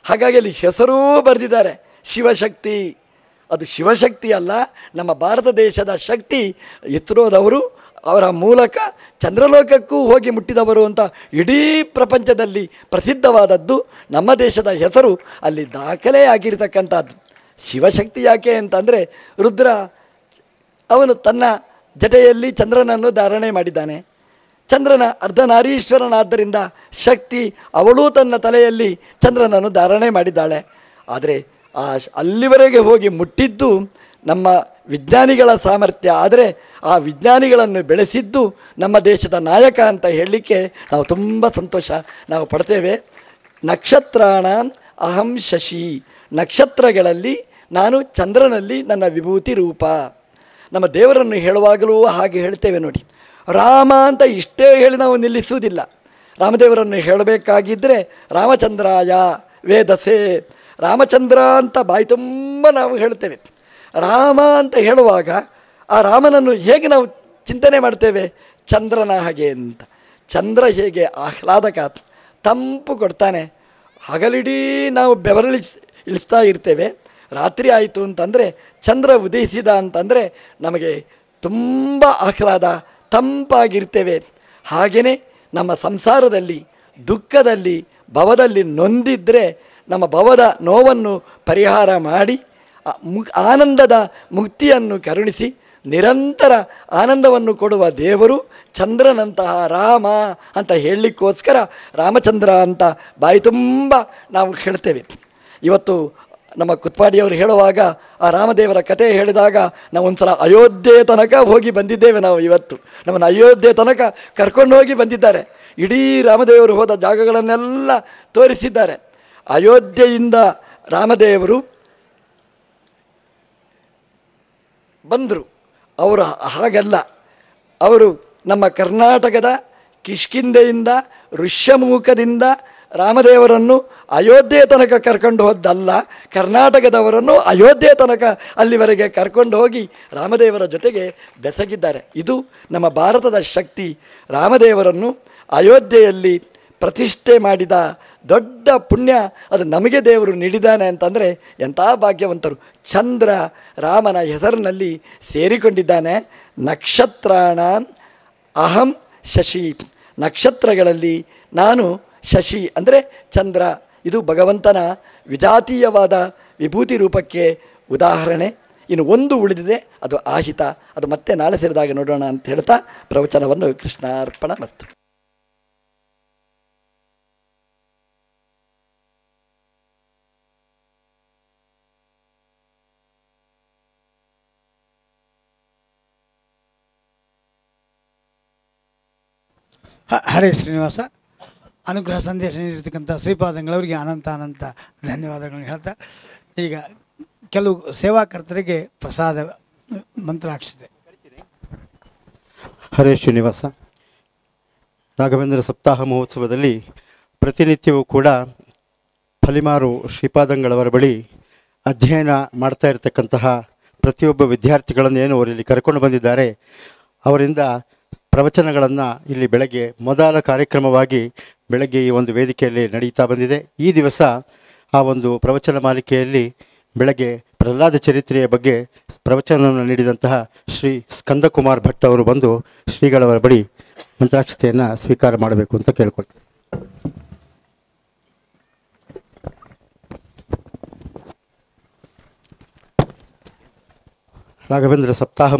Speaker 1: ಹಾಗಾಗಿ ಅಲ್ಲಿ ಹೆಸರೂ ಬರೆದಿದ್ದಾರೆ ಶಿವಶಕ್ತಿ. ಅದು ಶಿವಶಕ್ತಿ ಅಲ್ಲ, ನಮ್ಮ ಭಾರತ ದೇಶದ ಶಕ್ತಿ. ಇಸ್ರೋದವರು ಅವರ ಮೂಲಕ ಚಂದ್ರಲೋಕಕ್ಕೂ ಹೋಗಿ ಮುಟ್ಟಿದವರು ಅಂತ ಇಡೀ ಪ್ರಪಂಚದಲ್ಲಿ ಪ್ರಸಿದ್ಧವಾದದ್ದು. ನಮ್ಮ ದೇಶದ ಹೆಸರು ಅಲ್ಲಿ ದಾಖಲೆ ಆಗಿರತಕ್ಕಂಥದ್ದು. ಶಿವಶಕ್ತಿ ಯಾಕೆ ಅಂತಂದರೆ, ರುದ್ರ ಅವನು ತನ್ನ ಜಟೆಯಲ್ಲಿ ಚಂದ್ರನನ್ನು ಧಾರಣೆ ಮಾಡಿದ್ದಾನೆ. ಚಂದ್ರನ ಅರ್ಧನಾರೀಶ್ವರನಾದ್ದರಿಂದ ಶಕ್ತಿ ಅವಳು ತನ್ನ ತಲೆಯಲ್ಲಿ ಚಂದ್ರನನ್ನು ಧಾರಣೆ ಮಾಡಿದ್ದಾಳೆ. ಆದರೆ ಅಲ್ಲಿವರೆಗೆ ಹೋಗಿ ಮುಟ್ಟಿದ್ದು ನಮ್ಮ ವಿಜ್ಞಾನಿಗಳ ಸಾಮರ್ಥ್ಯ. ಆದರೆ ಆ ವಿಜ್ಞಾನಿಗಳನ್ನು ಬೆಳೆಸಿದ್ದು ನಮ್ಮ ದೇಶದ ನಾಯಕ ಅಂತ ಹೇಳಲಿಕ್ಕೆ ನಾವು ತುಂಬ ಸಂತೋಷ ನಾವು ಪಡ್ತೇವೆ. ನಕ್ಷತ್ರಾಣ ಅಹಂ ಶಶಿ, ನಕ್ಷತ್ರಗಳಲ್ಲಿ ನಾನು ಚಂದ್ರನಲ್ಲಿ ನನ್ನ ವಿಭೂತಿ ರೂಪ. ನಮ್ಮ ದೇವರನ್ನು ಹೇಳುವಾಗಲೂ ಹಾಗೆ ಹೇಳ್ತೇವೆ ನೋಡಿ. ರಾಮ ಅಂತ ಇಷ್ಟೇ ಹೇಳಿ ನಾವು ನಿಲ್ಲಿಸುವುದಿಲ್ಲ. ರಾಮದೇವರನ್ನು ಹೇಳಬೇಕಾಗಿದ್ದರೆ ರಾಮಚಂದ್ರಾಯ ವೇದಸೆ, ರಾಮಚಂದ್ರ ಅಂತ ಬಾಯಿ ತುಂಬ ನಾವು ಹೇಳ್ತೇವೆ. ರಾಮ ಅಂತ ಹೇಳುವಾಗ ಆ ರಾಮನನ್ನು ಹೇಗೆ ನಾವು ಚಿಂತನೆ ಮಾಡ್ತೇವೆ? ಚಂದ್ರನ ಹಾಗೆ ಅಂತ. ಚಂದ್ರ ಹೇಗೆ ಆಹ್ಲಾದಕ, ತಂಪು ಕೊಡ್ತಾನೆ. ಹಗಲಿಡೀ ನಾವು ಇಳಿಸ್ತಾ ಇರ್ತೇವೆ. ರಾತ್ರಿ ಆಯಿತು ಅಂತಂದರೆ ಚಂದ್ರ ಉದಯಿಸಿದ ಅಂತಂದರೆ ನಮಗೆ ತುಂಬ ಆಹ್ಲಾದ, ತಂಪಾಗಿರ್ತೇವೆ. ಹಾಗೆಯೇ ನಮ್ಮ ಸಂಸಾರದಲ್ಲಿ ದುಃಖದಲ್ಲಿ ಭವದಲ್ಲಿ ನೊಂದಿದ್ದರೆ ನಮ್ಮ ಭವದ ನೋವನ್ನು ಪರಿಹಾರ ಮಾಡಿ ಆನಂದದ ಮುಕ್ತಿಯನ್ನು ಕರುಣಿಸಿ ನಿರಂತರ ಆನಂದವನ್ನು ಕೊಡುವ ದೇವರು ಚಂದ್ರನಂತಹ ರಾಮ ಅಂತ ಹೇಳಲಿಕ್ಕೋಸ್ಕರ ರಾಮಚಂದ್ರ ಅಂತ ಬಾಯಿ ತುಂಬ ನಾವು ಹೇಳ್ತೇವೆ. ಇವತ್ತು ನಮ್ಮ ಕುತ್ಪಾಡಿಯವರು ಹೇಳುವಾಗ ಆ ರಾಮದೇವರ ಕಥೆ ಹೇಳಿದಾಗ ನಾವು ಒಂದು ಸಲ ಅಯೋಧ್ಯೆ ತನಕ ಹೋಗಿ ಬಂದಿದ್ದೇವೆ. ನಾವು ಇವತ್ತು ನಮ್ಮನ್ನು ಅಯೋಧ್ಯೆ ತನಕ ಕರ್ಕೊಂಡು ಹೋಗಿ ಬಂದಿದ್ದಾರೆ. ಇಡೀ ರಾಮದೇವರು ಹೋದ ಜಾಗಗಳನ್ನೆಲ್ಲ ತೋರಿಸಿದ್ದಾರೆ. ಅಯೋಧ್ಯೆಯಿಂದ ರಾಮದೇವರು ಬಂದರು. ಅವರು ಹಾಗಲ್ಲ, ಅವರು ನಮ್ಮ ಕರ್ನಾಟಕದ ಕಿಷ್ಕಿಂಧೆಯಿಂದ ಋಷ್ಯಮುಖದಿಂದ ರಾಮದೇವರನ್ನು ಅಯೋಧ್ಯೆ ತನಕ ಕರ್ಕೊಂಡು ಹೋದ್ದಲ್ಲ, ಕರ್ನಾಟಕದವರನ್ನು ಅಯೋಧ್ಯೆ ತನಕ ಅಲ್ಲಿವರೆಗೆ ಕರ್ಕೊಂಡು ಹೋಗಿ ರಾಮದೇವರ ಜೊತೆಗೆ ಬೆಸಗಿದ್ದಾರೆ. ಇದು ನಮ್ಮ ಭಾರತದ ಶಕ್ತಿ. ರಾಮದೇವರನ್ನು ಅಯೋಧ್ಯೆಯಲ್ಲಿ ಪ್ರತಿಷ್ಠೆ ಮಾಡಿದ ದೊಡ್ಡ ಪುಣ್ಯ ಅದು ನಮಗೆ ದೇವರು ನೀಡಿದ್ದಾನೆ ಅಂತಂದರೆ ಎಂಥ ಭಾಗ್ಯವಂತರು. ಚಂದ್ರ ರಾಮನ ಹೆಸರಿನಲ್ಲಿ ಸೇರಿಕೊಂಡಿದ್ದಾನೆ. ನಕ್ಷತ್ರಾಣ ಅಹಂ ಶಶಿ, ನಕ್ಷತ್ರಗಳಲ್ಲಿ ನಾನು ಶಶಿ ಅಂದರೆ ಚಂದ್ರ. ಇದು ಭಗವಂತನ ವಿಜಾತೀಯವಾದ ವಿಭೂತಿ ರೂಪಕ್ಕೆ ಉದಾಹರಣೆ. ಇನ್ನು ಒಂದು ಉಳಿದಿದೆ, ಅದು ಆಹಿತ. ಅದು ಮತ್ತೆ ನಾಳೆ ಸೇರಿದಾಗ ನೋಡೋಣ ಅಂತ ಹೇಳ್ತಾ ಪ್ರವಚನವನ್ನು ಕೃಷ್ಣಾರ್ಪಣ ಮಸ್ತು.
Speaker 2: ಹರೇ ಶ್ರೀನಿವಾಸ. ಅನುಗ್ರಹ ಸಂದೇಶ ನೀಡಿರ್ತಕ್ಕಂಥ ಶ್ರೀಪಾದಂಗಳವರಿಗೆ ಅನಂತ ಅನಂತ ಧನ್ಯವಾದಗಳನ್ನು ಹೇಳ್ತಾ, ಈಗ ಕೆಲವು ಸೇವಾಕರ್ತರಿಗೆ ಪ್ರಸಾದ ಮಂತ್ರಾಕ್ಷತೆ.
Speaker 3: ಹರೇ ಶ್ರೀನಿವಾಸ. ರಾಘವೇಂದ್ರ ಸಪ್ತಾಹ ಮಹೋತ್ಸವದಲ್ಲಿ ಪ್ರತಿನಿತ್ಯವೂ ಕೂಡ ಫಲಿಮಾರು ಶ್ರೀಪಾದಂಗಳವರ ಬಳಿ ಅಧ್ಯಯನ ಮಾಡ್ತಾ ಇರತಕ್ಕಂತಹ ಪ್ರತಿಯೊಬ್ಬ ವಿದ್ಯಾರ್ಥಿಗಳನ್ನು ಏನು ಅವರಲ್ಲಿ ಕರ್ಕೊಂಡು ಬಂದಿದ್ದಾರೆ, ಅವರಿಂದ ಪ್ರವಚನಗಳನ್ನು ಇಲ್ಲಿ ಬೆಳಗ್ಗೆ ಮೊದಲ ಕಾರ್ಯಕ್ರಮವಾಗಿ ಬೆಳಗ್ಗೆ ಈ ಒಂದು ವೇದಿಕೆಯಲ್ಲಿ ನಡೀತಾ ಬಂದಿದೆ. ಈ ದಿವಸ ಆ ಒಂದು ಪ್ರವಚನ ಮಾಲಿಕೆಯಲ್ಲಿ ಬೆಳಗ್ಗೆ ಪ್ರಹ್ಲಾದ ಚರಿತ್ರೆಯ ಬಗ್ಗೆ ಪ್ರವಚನವನ್ನು ನೀಡಿದಂತಹ ಶ್ರೀ ಸ್ಕಂದಕುಮಾರ್ ಭಟ್ ಅವರು ಬಂದು ಶ್ರೀಗಳವರ ಬಳಿ ಮಂತ್ರಾಕ್ಷತೆಯನ್ನು ಸ್ವೀಕಾರ ಮಾಡಬೇಕು ಅಂತ ಕೇಳ್ಕೊಳ್ತೀನಿ. ರಾಘವೇಂದ್ರ ಸಪ್ತಾಹ